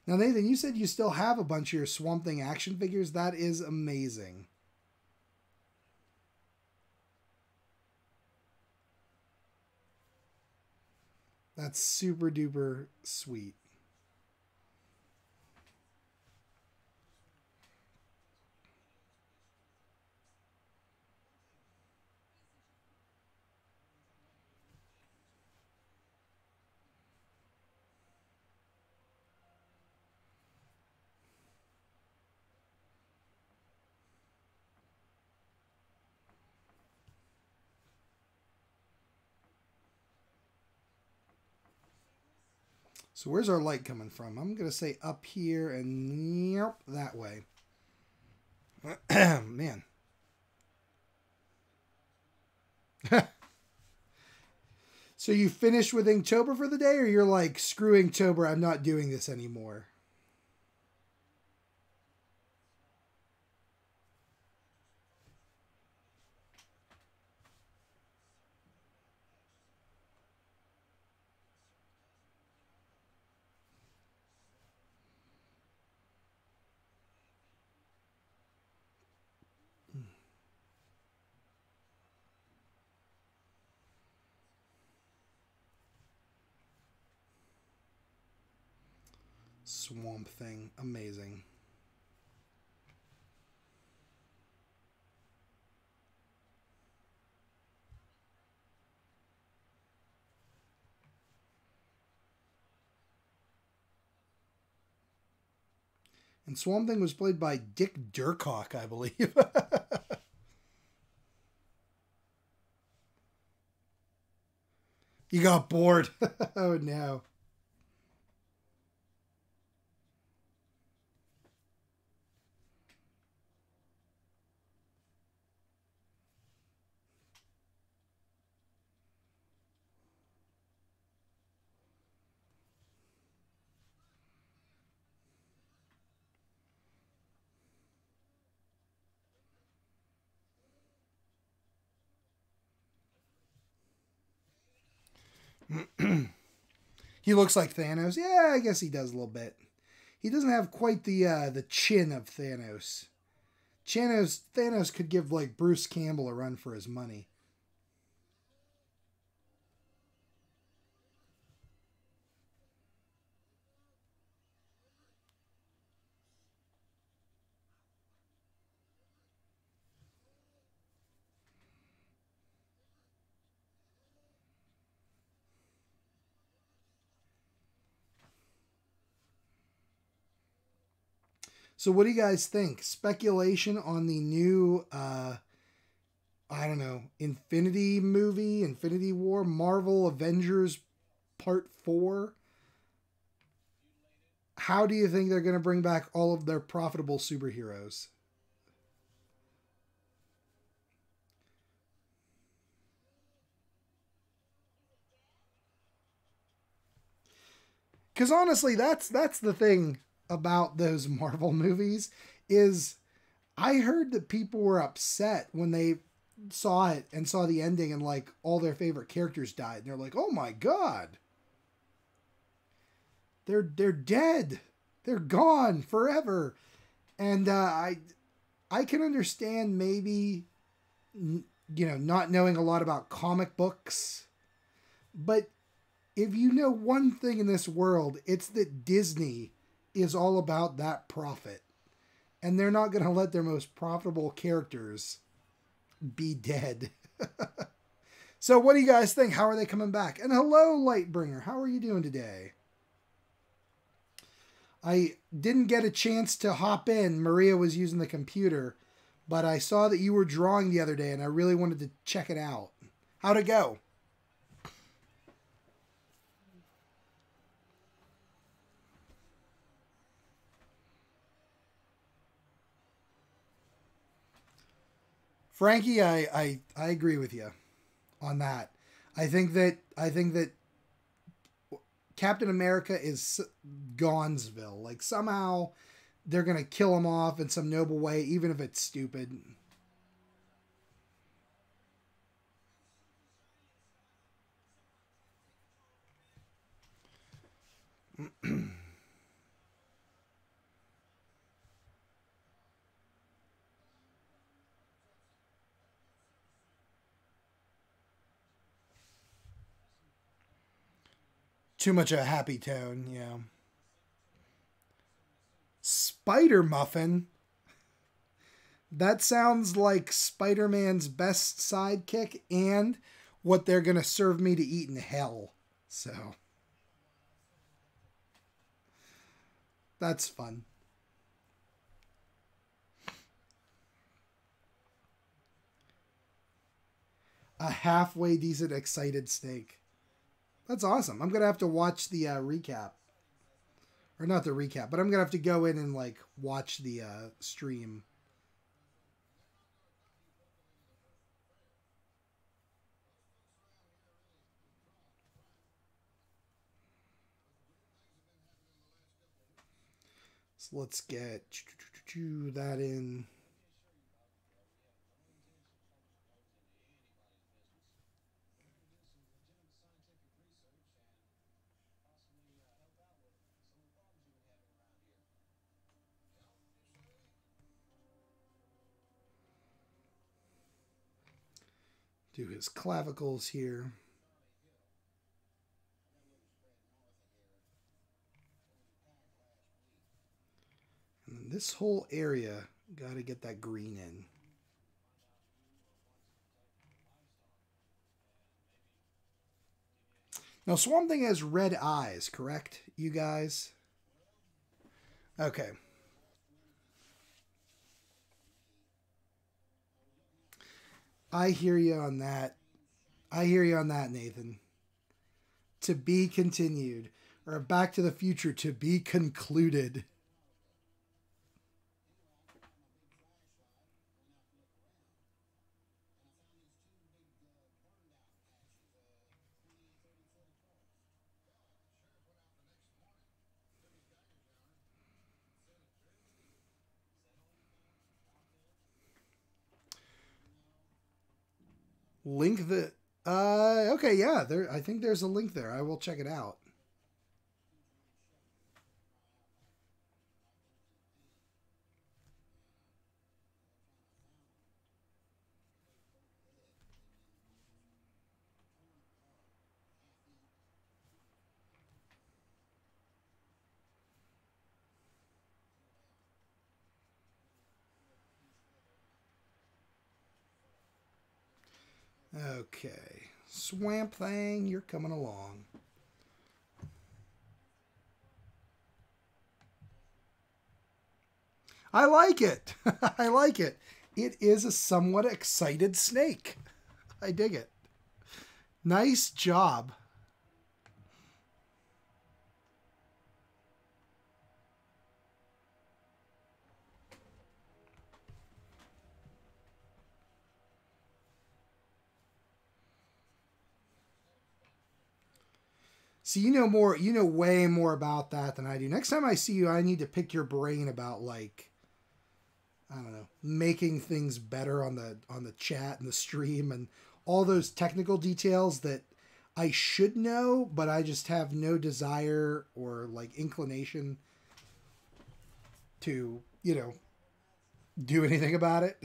S1: Now, Nathan, you said you still have a bunch of your Swamp Thing action figures. That is amazing. That's super duper sweet. So where's our light coming from? I'm going to say up here and yep, that way. Man. So you finished with Inktober for the day, or you're like, screw Inktober, I'm not doing this anymore? Swamp Thing. Amazing. And Swamp Thing was played by Dick Durcock, I believe. You got bored. Oh, no. He looks like Thanos. Yeah, I guess he does a little bit. He doesn't have quite the chin of Thanos. Thanos could give like Bruce Campbell a run for his money. So what do you guys think? Speculation on the new I don't know, Infinity movie, Infinity War, Marvel Avengers Part 4. How do you think they're going to bring back all of their profitable superheroes? Because honestly, that's the thing about those Marvel movies is I heard that people were upset when they saw it and saw the ending and like all their favorite characters died. And they're like, "Oh my god. They're dead. They're gone forever." And I can understand maybe, not knowing a lot about comic books, but if you know one thing in this world, it's that Disney is all about that profit. And they're not going to let their most profitable characters be dead. So what do you guys think? How are they coming back? And hello, Lightbringer. How are you doing today? I didn't get a chance to hop in. Maria was using the computer, but I saw that you were drawing the other day, and I really wanted to check it out. How'd it go? Frankie, I agree with you on that. I think that Captain America is Gonzville. Like somehow they're gonna kill him off in some noble way, even if it's stupid. Too much a happy tone, yeah. Spider Muffin. That sounds like Spider Man's best sidekick and what they're gonna serve me to eat in hell. So that's fun. A halfway decent excited snake. That's awesome. I'm gonna have to watch the recap, or not the recap, but I'm gonna have to go in and like watch the stream. So let's get that in. Do his clavicles here. And then this whole area, got to get that green in. Now, Swamp Thing has red eyes, correct, you guys? Okay. I hear you on that. I hear you on that, Nathan. To be continued. Or Back to the Future to be concluded. Link the okay, yeah, there I think there's a link there. I will check it out. Okay. Swamp Thing, you're coming along. I like it. I like it. It is a somewhat excited snake. I dig it. Nice job. See, you know way more about that than I do. Next time I see you, I need to pick your brain about like I don't know, making things better on the chat and the stream and all those technical details that I should know, but I just have no desire or like inclination to, you know, do anything about it.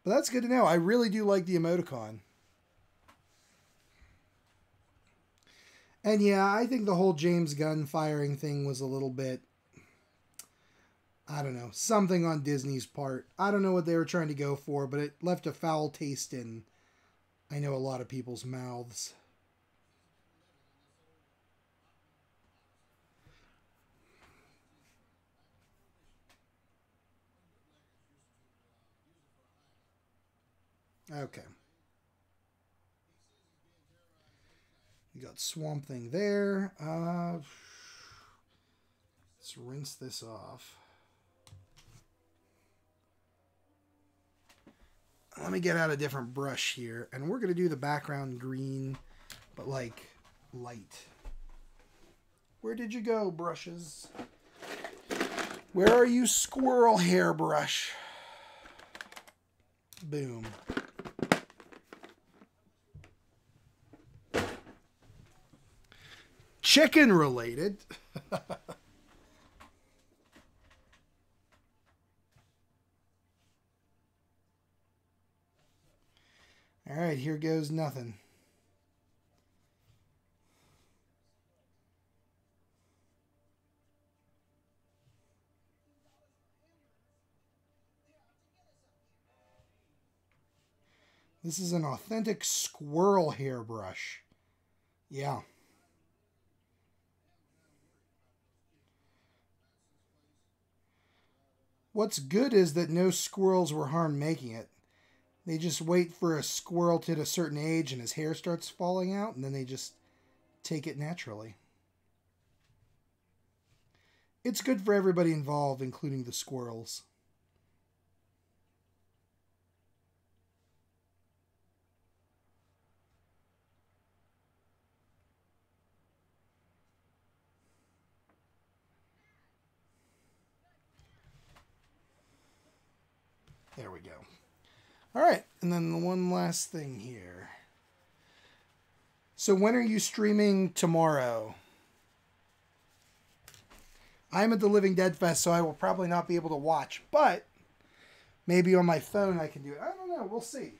S1: But that's good to know. I really do like the emoticon. And yeah, I think the whole James Gunn firing thing was a little bit, I don't know, something on Disney's part. I don't know what they were trying to go for, but it left a foul taste in, I know, a lot of people's mouths. Okay. You got Swamp Thing there. Let's rinse this off. Let me get out a different brush here. And we're going to do the background green, but like light. Where did you go, brushes? Where are you, squirrel hairbrush? Boom. Chicken related. All right, here goes nothing. This is an authentic squirrel hairbrush. Yeah. What's good is that no squirrels were harmed making it. They just wait for a squirrel to hit a certain age and his hair starts falling out, and then they just take it naturally. It's good for everybody involved, including the squirrels. There we go. All right, and then the one last thing here. So when are you streaming tomorrow? I'm at the Living Dead Fest, so I will probably not be able to watch, but maybe on my phone I can do it. I don't know. We'll see.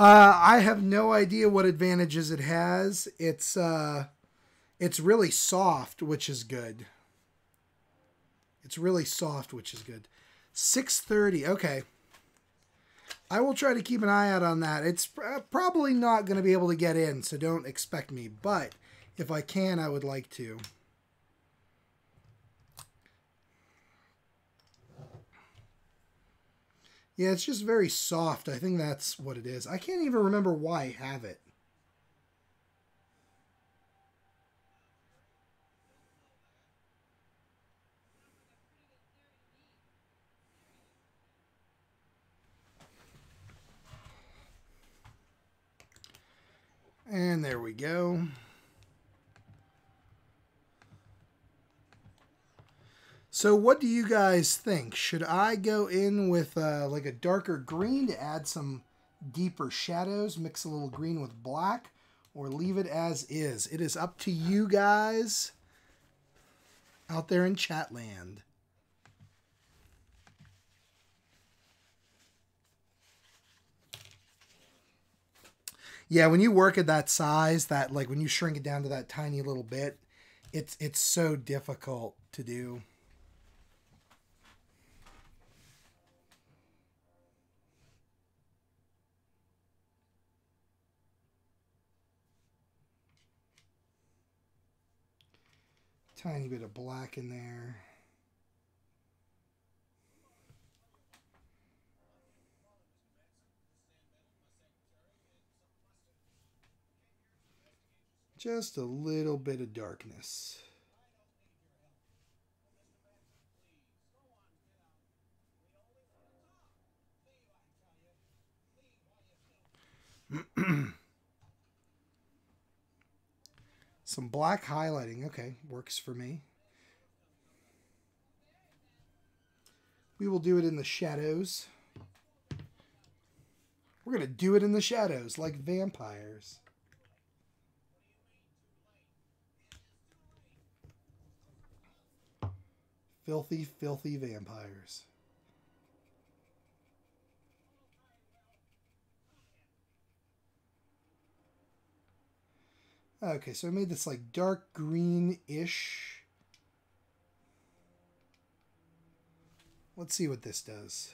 S1: I have no idea what advantages it has. It's really soft, which is good. It's really soft, which is good. 630. Okay. I will try to keep an eye out on that. It's probably not going to be able to get in, so don't expect me. But if I can, I would like to. Yeah, it's just very soft. I think that's what it is. I can't even remember why I have it. And there we go. So what do you guys think? Should I go in with like a darker green to add some deeper shadows, mix a little green with black, or leave it as is? It is up to you guys out there in Chatland. Yeah, when you work at that size, that like when you shrink it down to that tiny little bit, it's so difficult to do. Tiny bit of black in there. Just a little bit of darkness. Some black highlighting. Okay, works for me. We will do it in the shadows. We're going to do it in the shadows like vampires. Filthy, filthy vampires. Okay, so I made this like dark green-ish. Let's see what this does.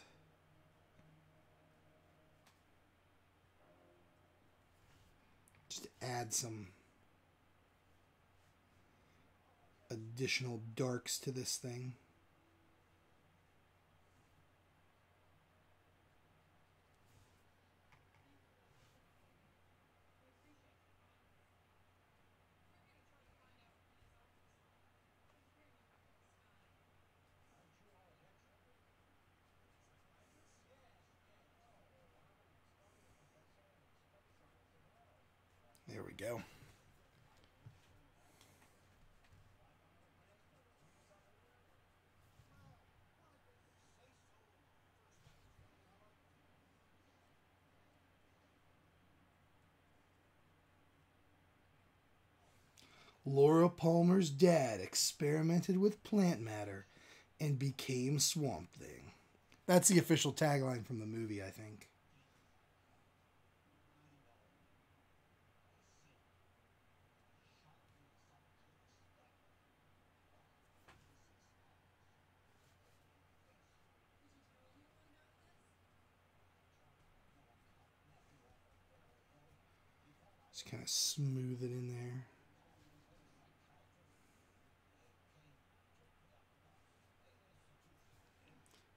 S1: Just add some additional darks to this thing. There we go. Laura Palmer's dad experimented with plant matter and became Swamp Thing. That's the official tagline from the movie, I think. Just kind of smooth it in there.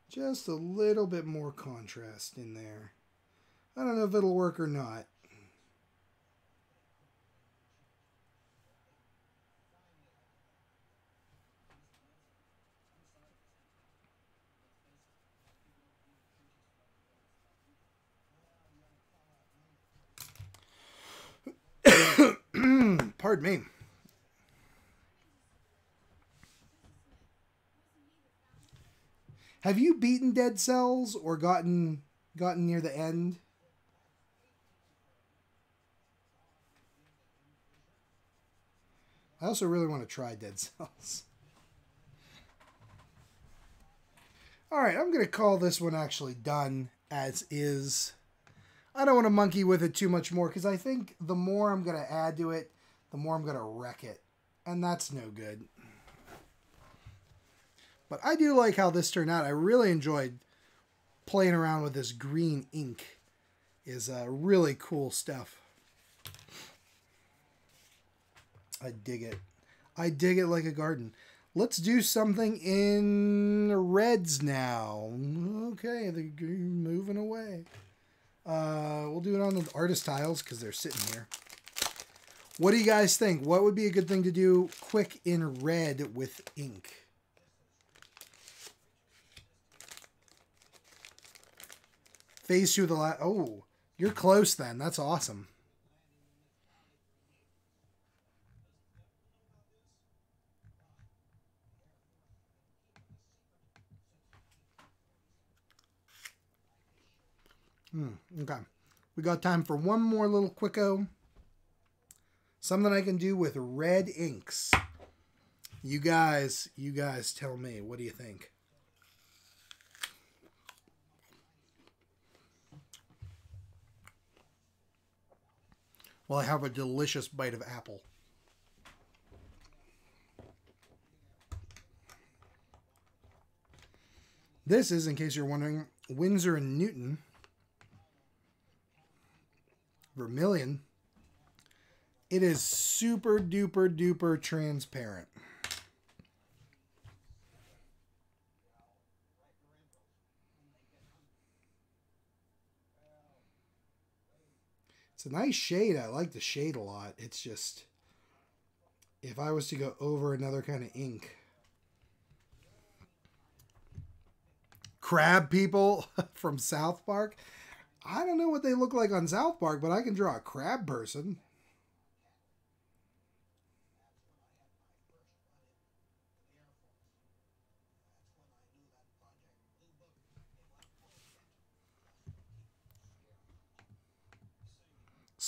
S1: Just a little bit more contrast in there. I don't know if it'll work or not. Pardon me. Have you beaten Dead Cells or gotten near the end? I also really want to try Dead Cells. Alright, I'm going to call this one actually done as is. I don't want to monkey with it too much more because I think the more I'm going to add to it, the more I'm going to wreck it. And that's no good. But I do like how this turned out. I really enjoyed playing around with this green ink. Is really cool stuff. I dig it. I dig it like a garden. Let's do something in reds now. Okay, they're moving away. We'll do it on the artist tiles because they're sitting here. What do you guys think? What would be a good thing to do quick in red with ink? Phase 2 of the last... Oh, you're close then. That's awesome. Okay. We got time for one more little quicko. Something I can do with red inks. You guys tell me. What do you think? Well, I have a delicious bite of apple. This is, in case you're wondering, Winsor & Newton Vermilion. It is super duper duper transparent. It's a nice shade. I like the shade a lot. It's just, if I was to go over another kind of ink. Crab people from South Park. I don't know what they look like on South Park, but I can draw a crab person.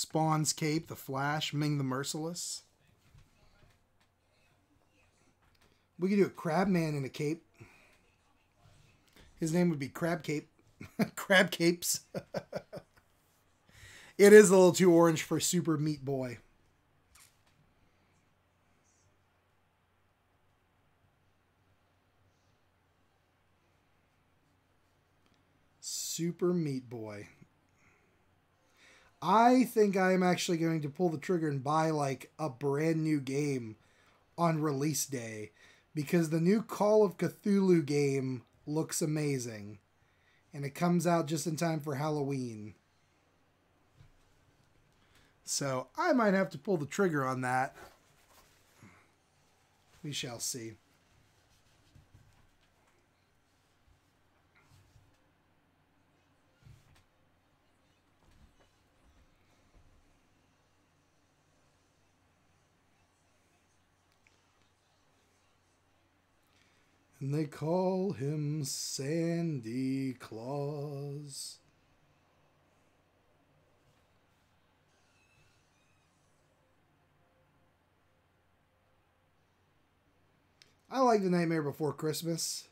S1: Spawn's cape, the Flash, Ming the Merciless. We could do a Crabman in a cape. His name would be Crab Cape. Crab Capes. It is a little too orange for Super Meat Boy. Super Meat Boy. I think I am actually going to pull the trigger and buy like a brand new game on release day, because the new Call of Cthulhu game looks amazing and it comes out just in time for Halloween. So I might have to pull the trigger on that. We shall see. And they call him Sandy Claus. I like The Nightmare Before Christmas,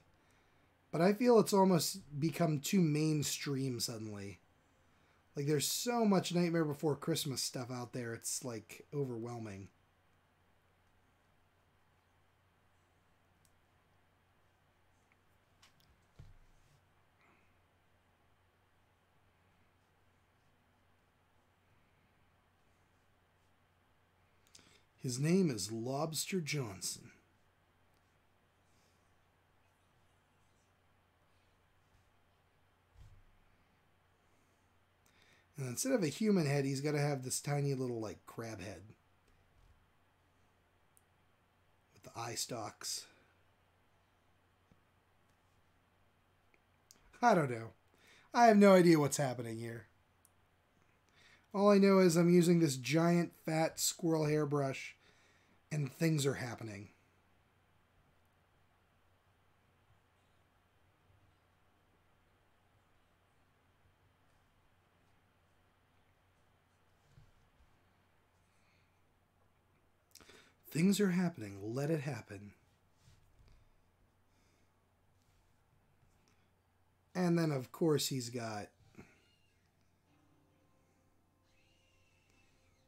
S1: but I feel it's almost become too mainstream suddenly. Like, there's so much Nightmare Before Christmas stuff out there, it's like overwhelming. His name is Lobster Johnson. And instead of a human head, he's got to have this tiny little, like, crab head. With the eye stalks. I don't know. I have no idea what's happening here. All I know is I'm using this giant, fat squirrel hairbrush, and things are happening. Things are happening. Let it happen. And then, of course, he's got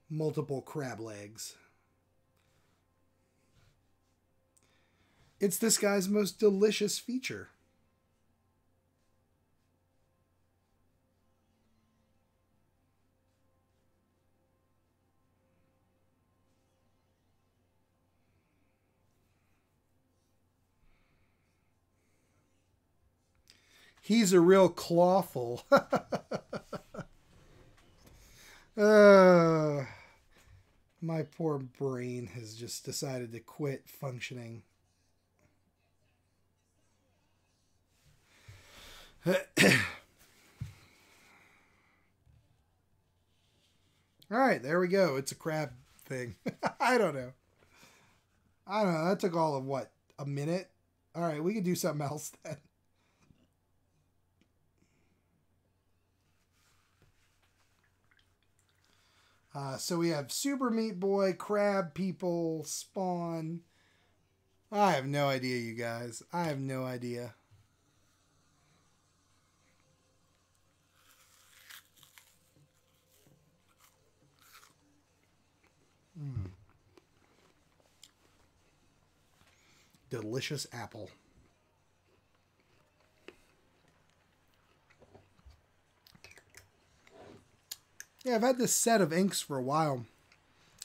S1: multiple crab legs. It's this guy's most delicious feature. He's a real clawful. My poor brain has just decided to quit functioning. All right, there we go. It's a crab thing. I don't know. That took all of what? A minute? All right, we can do something else then. So we have Super Meat Boy, Crab People, Spawn. I have no idea, you guys. I have no idea. Delicious apple. Yeah, I've had this set of inks for a while.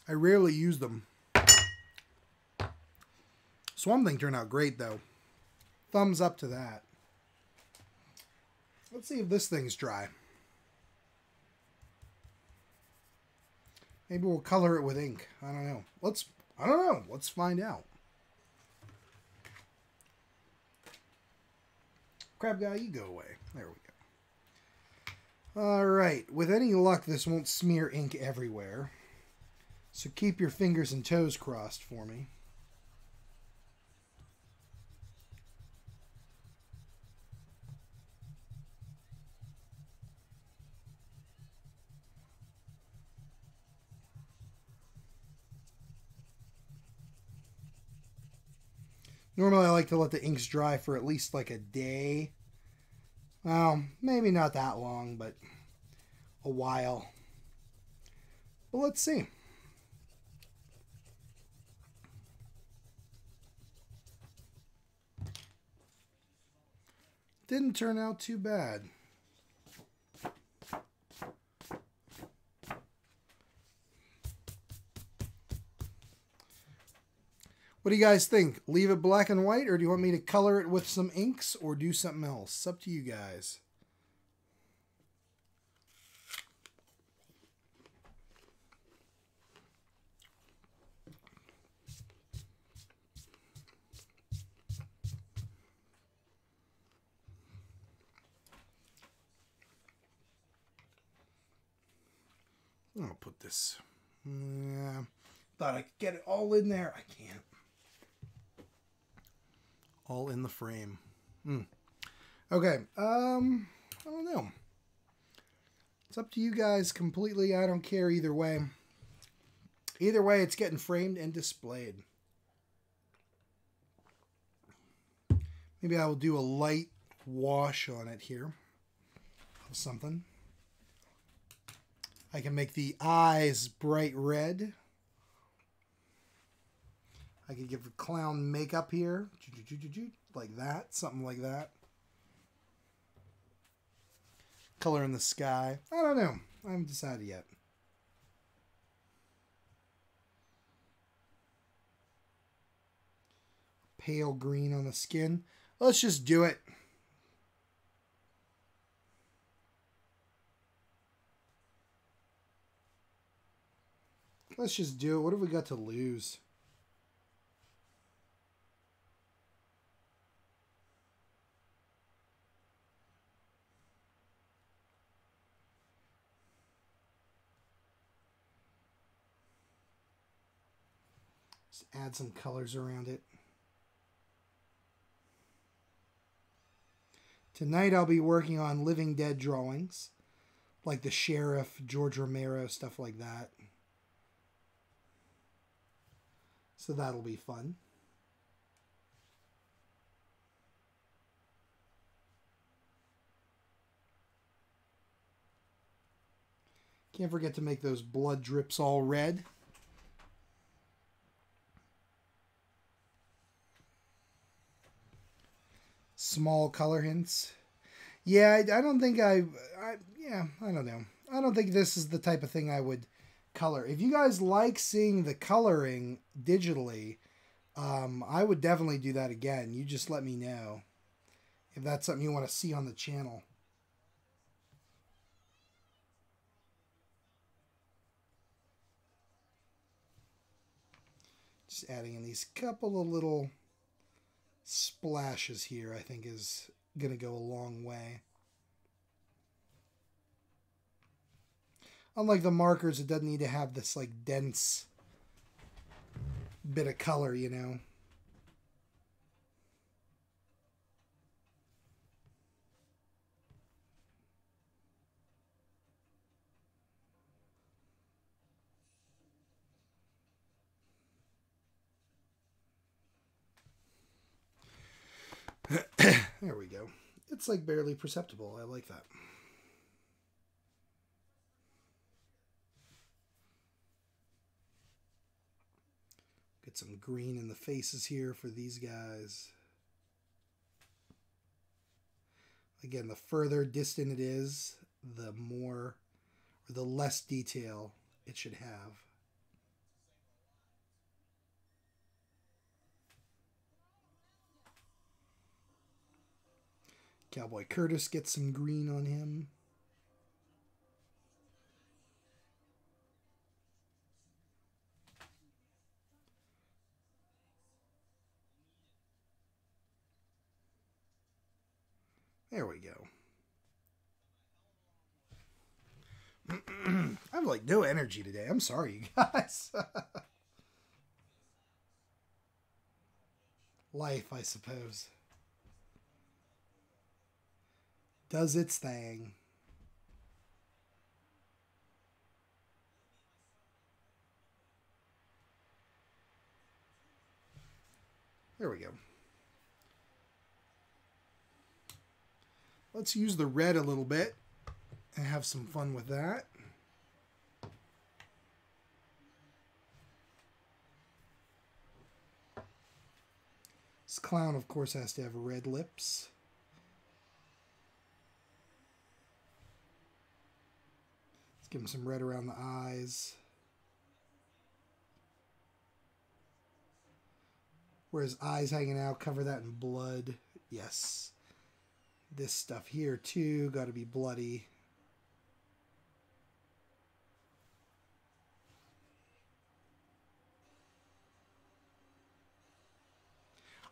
S1: I rarely use them. Swamp Thing turned out great, though. Thumbs up to that. Let's see if this thing's dry. Maybe we'll color it with ink. I don't know. I don't know. Let's find out. Crab guy, you go away. There we go. Alright, with any luck, this won't smear ink everywhere. So keep your fingers and toes crossed for me. Normally I like to let the inks dry for at least like a day. Well, maybe not that long, but a while. But let's see. Didn't turn out too bad. What do you guys think? Leave it black and white, or do you want me to color it with some inks or do something else? It's up to you guys. I'll put this. Yeah, thought I could get it all in there. I can't. All in the frame. Okay. I don't know. It's up to you guys completely. I don't care either way. Either way, it's getting framed and displayed. Maybe I will do a light wash on it here of something. I can make the eyes bright red. I could give the clown makeup here. Like that. Something like that. Color in the sky. I don't know. I haven't decided yet. Pale green on the skin. Let's just do it. Let's just do it. What have we got to lose? Just add some colors around it. Tonight I'll be working on Living Dead drawings, like the Sheriff, George Romero, stuff like that. So that'll be fun. Can't forget to make those blood drips all red. Small color hints. Yeah, I don't think I don't know. I don't think this is the type of thing I would color. If you guys like seeing the coloring digitally, I would definitely do that again. You just let me know if that's something you want to see on the channel. Just adding in these couple of little splashes here, I think is going to go a long way. Unlike the markers, it doesn't need to have this like dense bit of color, you know. There we go. It's like barely perceptible. I like that. Get some green in the faces here for these guys. Again, the further distant it is, the more or the less detail it should have. Cowboy Curtis gets some green on him. There we go. I have like no energy today. I'm sorry, you guys. Life, I suppose, does its thing. There we go. Let's use the red a little bit and have some fun with that. This clown, of course, has to have red lips. Let's give him some red around the eyes. Where his eyes hanging out, cover that in blood. Yes. This stuff here, too, got to be bloody.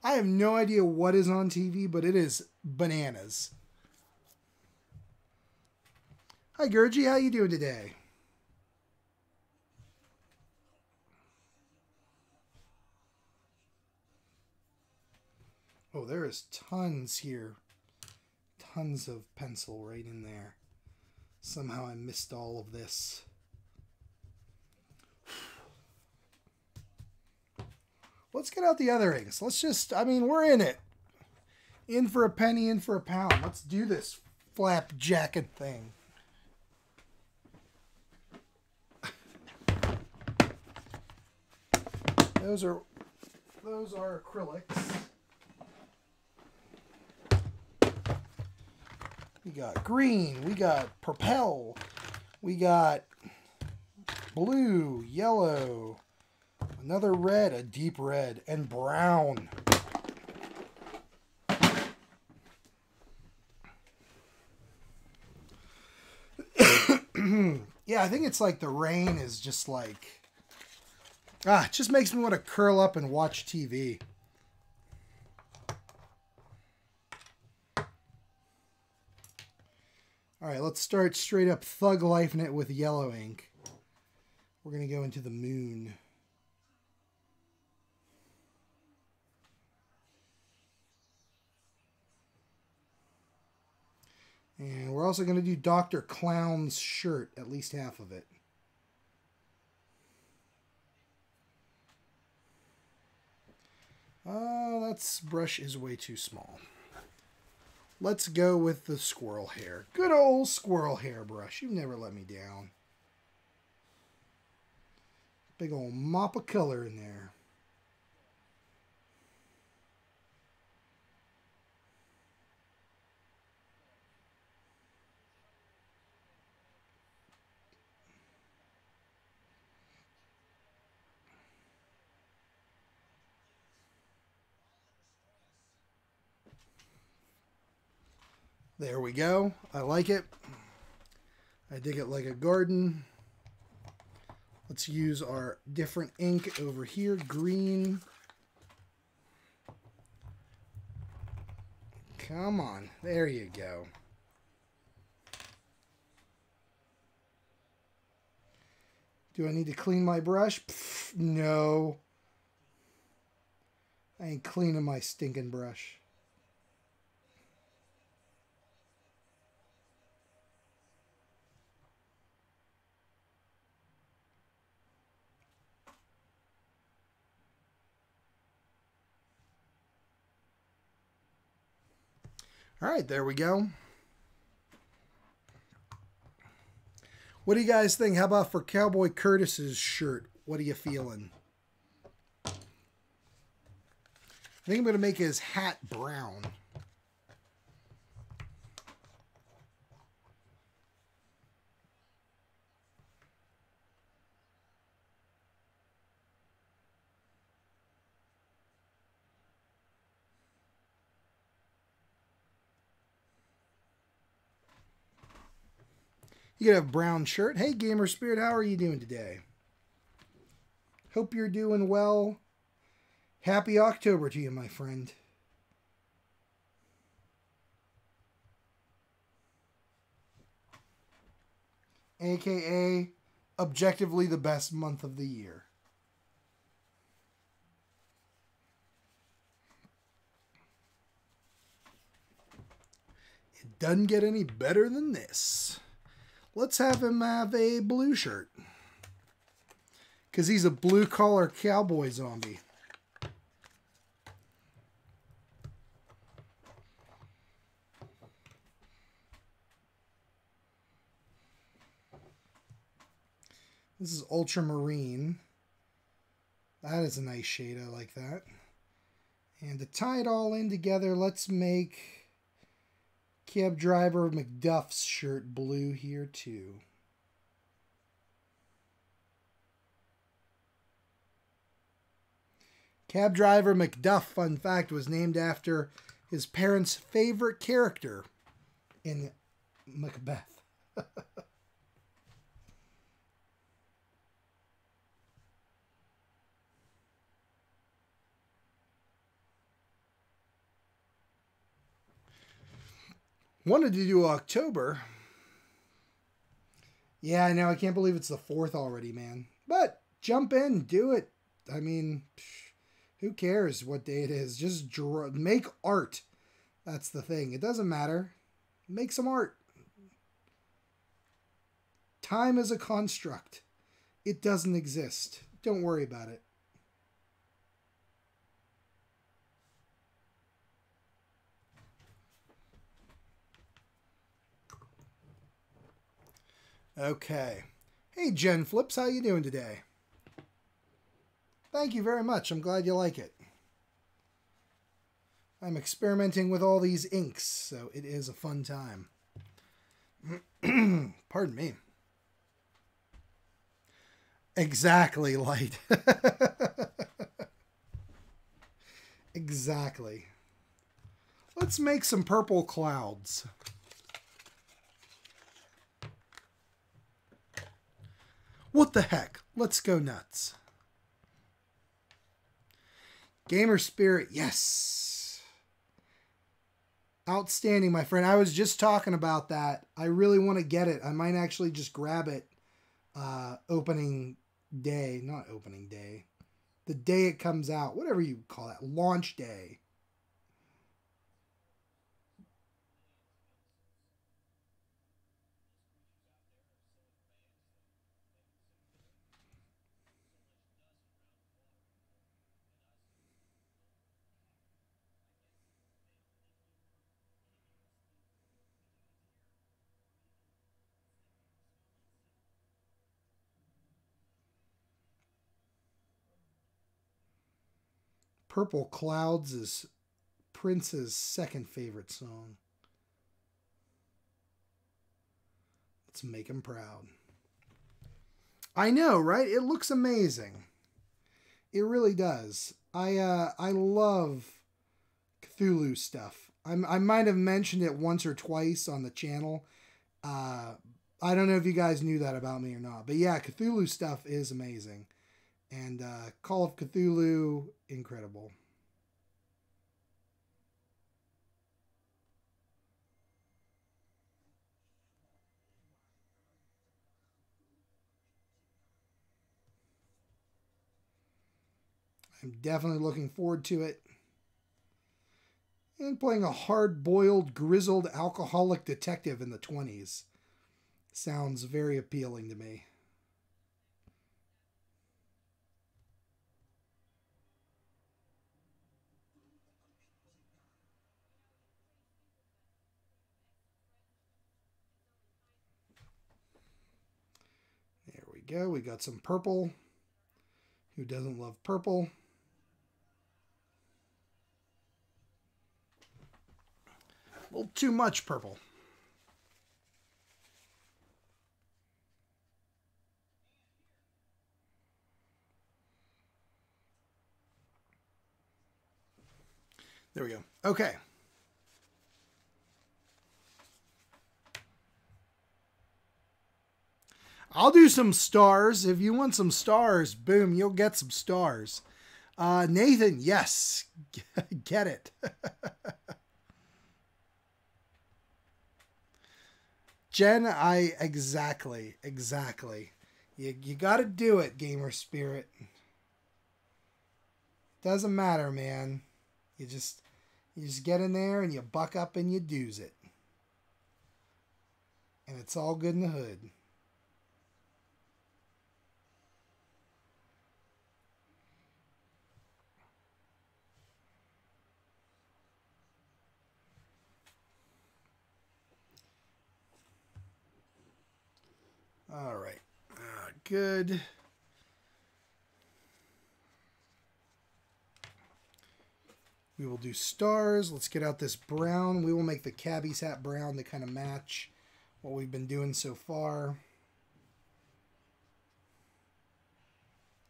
S1: I have no idea what is on TV, but it is bananas. Hi, Gurgi. How you doing today? Oh, there is tons here. Tons of pencil right in there. Somehow I missed all of this. Let's get out the other inks. Let's just, I mean, we're in it. In for a penny, in for a pound. Let's do this flap jacket thing. Those are acrylics. We got green, we got purple, we got blue, yellow, another red, a deep red, and brown. Yeah, I think it's like the rain is just like... it just makes me want to curl up and watch TV. All right, let's start straight up thug lifing it with yellow ink. We're going to go into the moon. And we're also going to do Dr. Clown's shirt, at least half of it. That brush is way too small. Let's go with the squirrel hair. Good old squirrel hair brush. You've never let me down. Big old mop of color in there. There we go. I like it. I dig it like a garden. Let's use our different ink over here. Green. Come on. There you go. Do I need to clean my brush? Pfft, no. I ain't cleaning my stinking brush. All right, there we go. What do you guys think? How about for Cowboy Curtis's shirt? What are you feeling? I think I'm going to make his hat brown. You could have brown shirt. Hey, Gamer Spirit, how are you doing today? Hope you're doing well. Happy October to you, my friend. AKA, objectively the best month of the year. It doesn't get any better than this. Let's have him have a blue shirt. Because he's a blue-collar cowboy zombie. This is ultramarine. That is a nice shade. I like that. And to tie it all in together, let's make cab driver McDuff's shirt blue here too. Cab driver McDuff, fun fact, was named after his parents' favorite character in Macbeth. Wanted to do October. Yeah, I know. I can't believe it's the 4th already, man. But jump in, do it. I mean, who cares what day it is? Just make art. That's the thing. It doesn't matter. Make some art. Time is a construct. It doesn't exist. Don't worry about it. Okay. Hey, Jen Flips, how you doing today? Thank you very much. I'm glad you like it. I'm experimenting with all these inks, so it is a fun time. Pardon me. Exactly, Light. Exactly. Let's make some purple clouds. What the heck? Let's go nuts. Gamer Spirit, yes. Outstanding, my friend. I was just talking about that. I really want to get it. I might actually just grab it opening day. Not opening day. The day it comes out. Whatever you call that. Launch day. Purple Clouds is Prince's second favorite song. Let's make him proud. I know, right? It looks amazing. It really does. I love Cthulhu stuff. I might have mentioned it once or twice on the channel. I don't know if you guys knew that about me or not. But yeah, Cthulhu stuff is amazing. And Call of Cthulhu, incredible. I'm definitely looking forward to it. And playing a hard-boiled, grizzled, alcoholic detective in the 20s. Sounds very appealing to me. There we go. We got some purple. Who doesn't love purple? A little too much purple. There we go. Okay. I'll do some stars. If you want some stars, boom, you'll get some stars. Nathan, yes. Get it. Jen, exactly. You got to do it, Gamer Spirit. Doesn't matter, man. You just get in there and you buck up and you do's it. And it's all good in the hood. All right. good. We will do stars. Let's get out this brown. We will make the cabbie's hat brown to kind of match what we've been doing so far.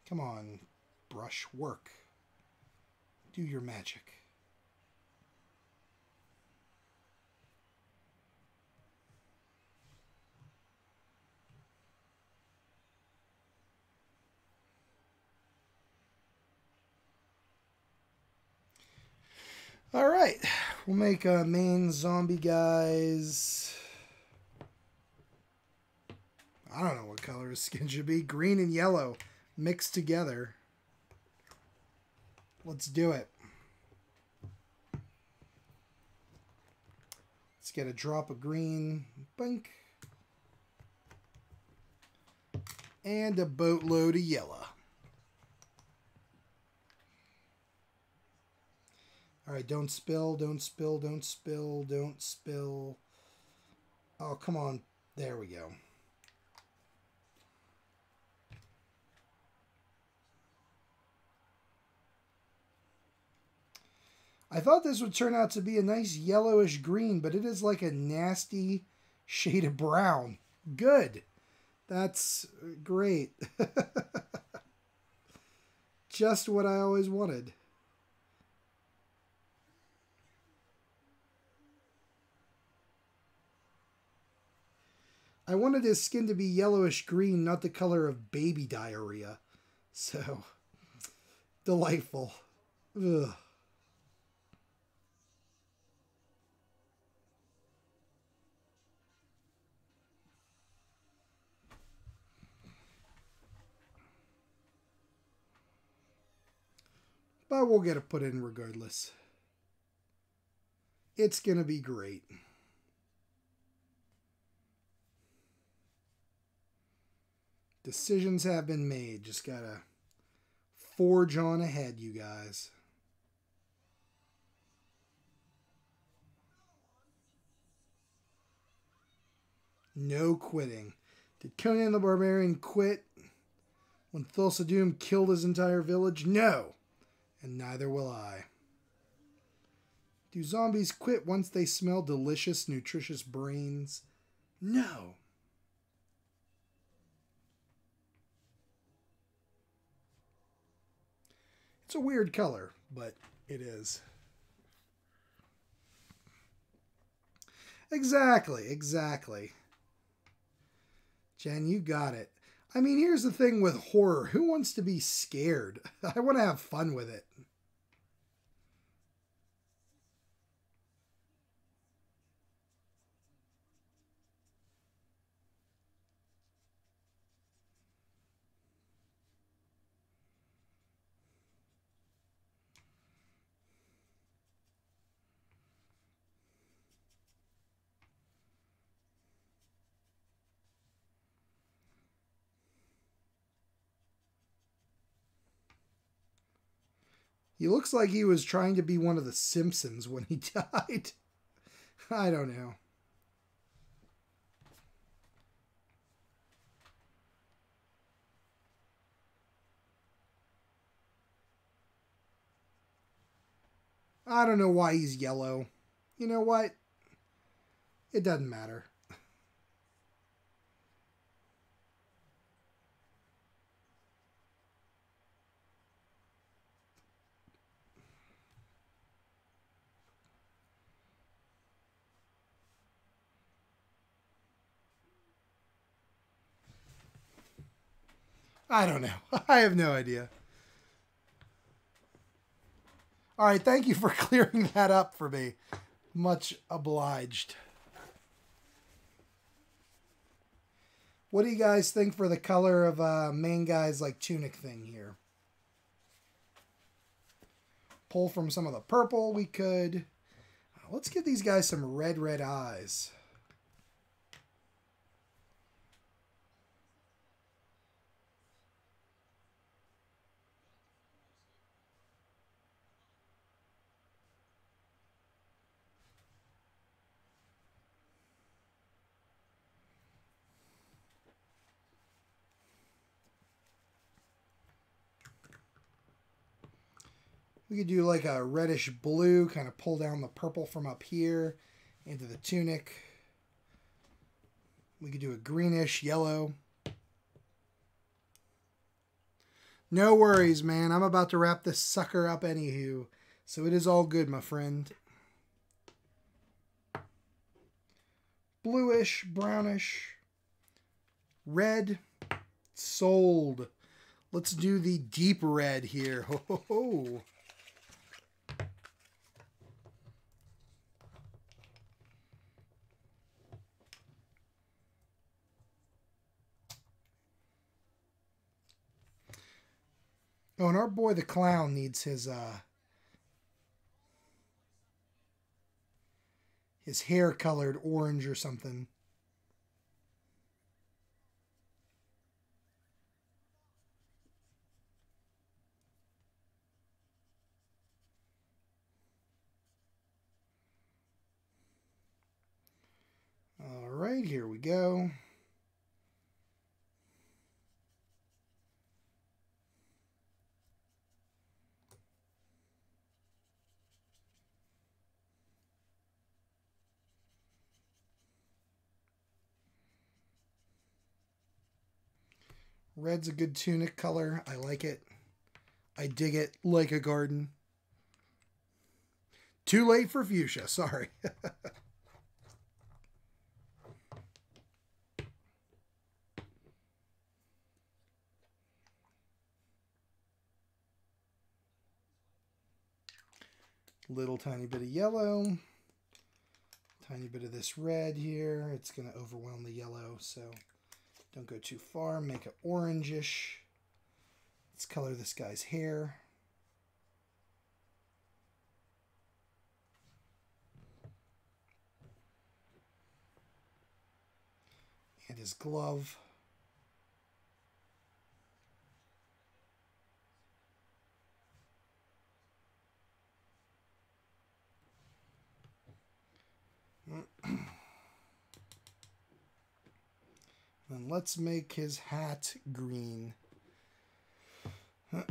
S1: Come on, brush, work. Do your magic. All right, we'll make main zombie guys. I don't know what color his skin should be. Green and yellow mixed together. Let's do it. Let's get a drop of green. Bink. And a boatload of yellow. All right, don't spill, don't spill, don't spill, don't spill. Oh, come on. There we go. I thought this would turn out to be a nice yellowish green, but it is like a nasty shade of brown. Good. That's great. Just what I always wanted. I wanted his skin to be yellowish green, not the color of baby diarrhea. So, delightful. Ugh. But we'll get it put in regardless. It's going to be great. Decisions have been made. Just got to forge on ahead, you guys. No quitting. Did Conan the Barbarian quit when Thulsa Doom killed his entire village? No. And neither will I. Do zombies quit once they smell delicious, nutritious brains? No. It's a weird color, but it is. Exactly, exactly. Jen, you got it. I mean, here's the thing with horror. Who wants to be scared? I want to have fun with it. He looks like he was trying to be one of the Simpsons when he died. I don't know. I don't know why he's yellow. You know what? It doesn't matter. I don't know. I have no idea. All right, thank you for clearing that up for me. Much obliged. What do you guys think for the color of main guy's like tunic thing here? Pull from some of the purple we could. Let's give these guys some red eyes. We could do like a reddish blue, kind of pull down the purple from up here into the tunic. We could do a greenish yellow. No worries, man. I'm about to wrap this sucker up anywho. So it is all good, my friend. Bluish, brownish, red, sold. Let's do the deep red here. Ho, ho, ho. Oh, and our boy the clown needs his hair colored orange or something. All right, here we go. Red's a good tunic color. I like it. I dig it like a garden. Too late for fuchsia. Sorry. Little tiny bit of yellow. Tiny bit of this red here. It's going to overwhelm the yellow, so don't go too far. Make it orangish. Let's color this guy's hair. And his glove. And let's make his hat green. And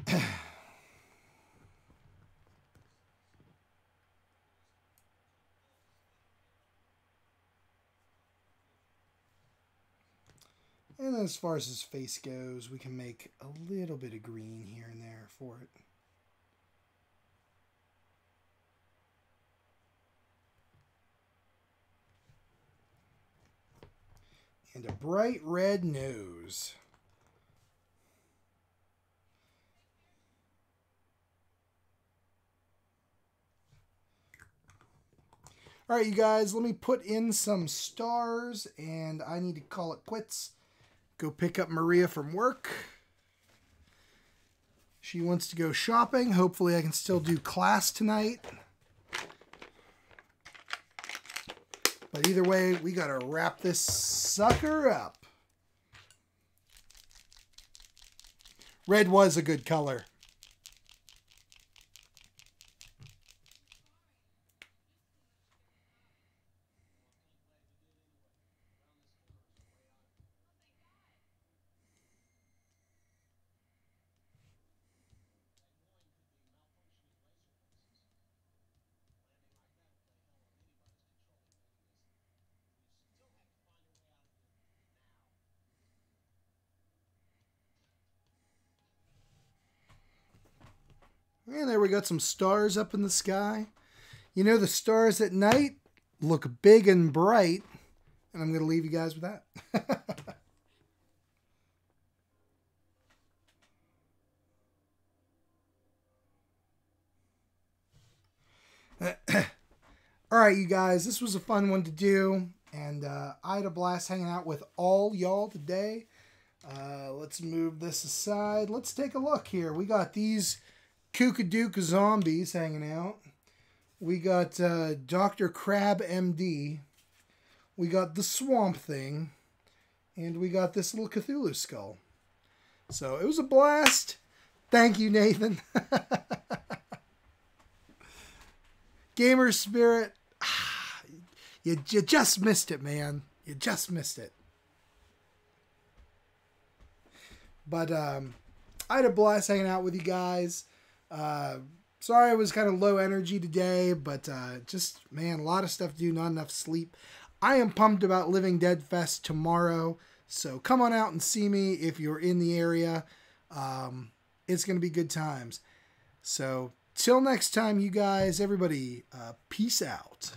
S1: as far as his face goes, we can make a little bit of green here and there for it. And a bright red nose. All right, you guys, let me put in some stars, and I need to call it quits. Go pick up Maria from work. She wants to go shopping. Hopefully I can still do class tonight. But either way, we got to wrap this sucker up. Red was a good color. And there we got some stars up in the sky. You know, the stars at night look big and bright. And I'm going to leave you guys with that. All right, you guys, this was a fun one to do. And I had a blast hanging out with all y'all today. Let's move this aside. Let's take a look here. We got these Kookadook zombies hanging out. We got Dr. Crab MD. We got the Swamp Thing. And we got this little Cthulhu skull. So it was a blast. Thank you, Nathan. Gamer Spirit. You just missed it, man. You just missed it. But I had a blast hanging out with you guys. Sorry I was kind of low energy today, but just, man, a lot of stuff to do, not enough sleep. I am pumped about Living Dead Fest tomorrow, so come on out and see me if you're in the area. It's going to be good times. So, till next time, you guys, everybody, peace out.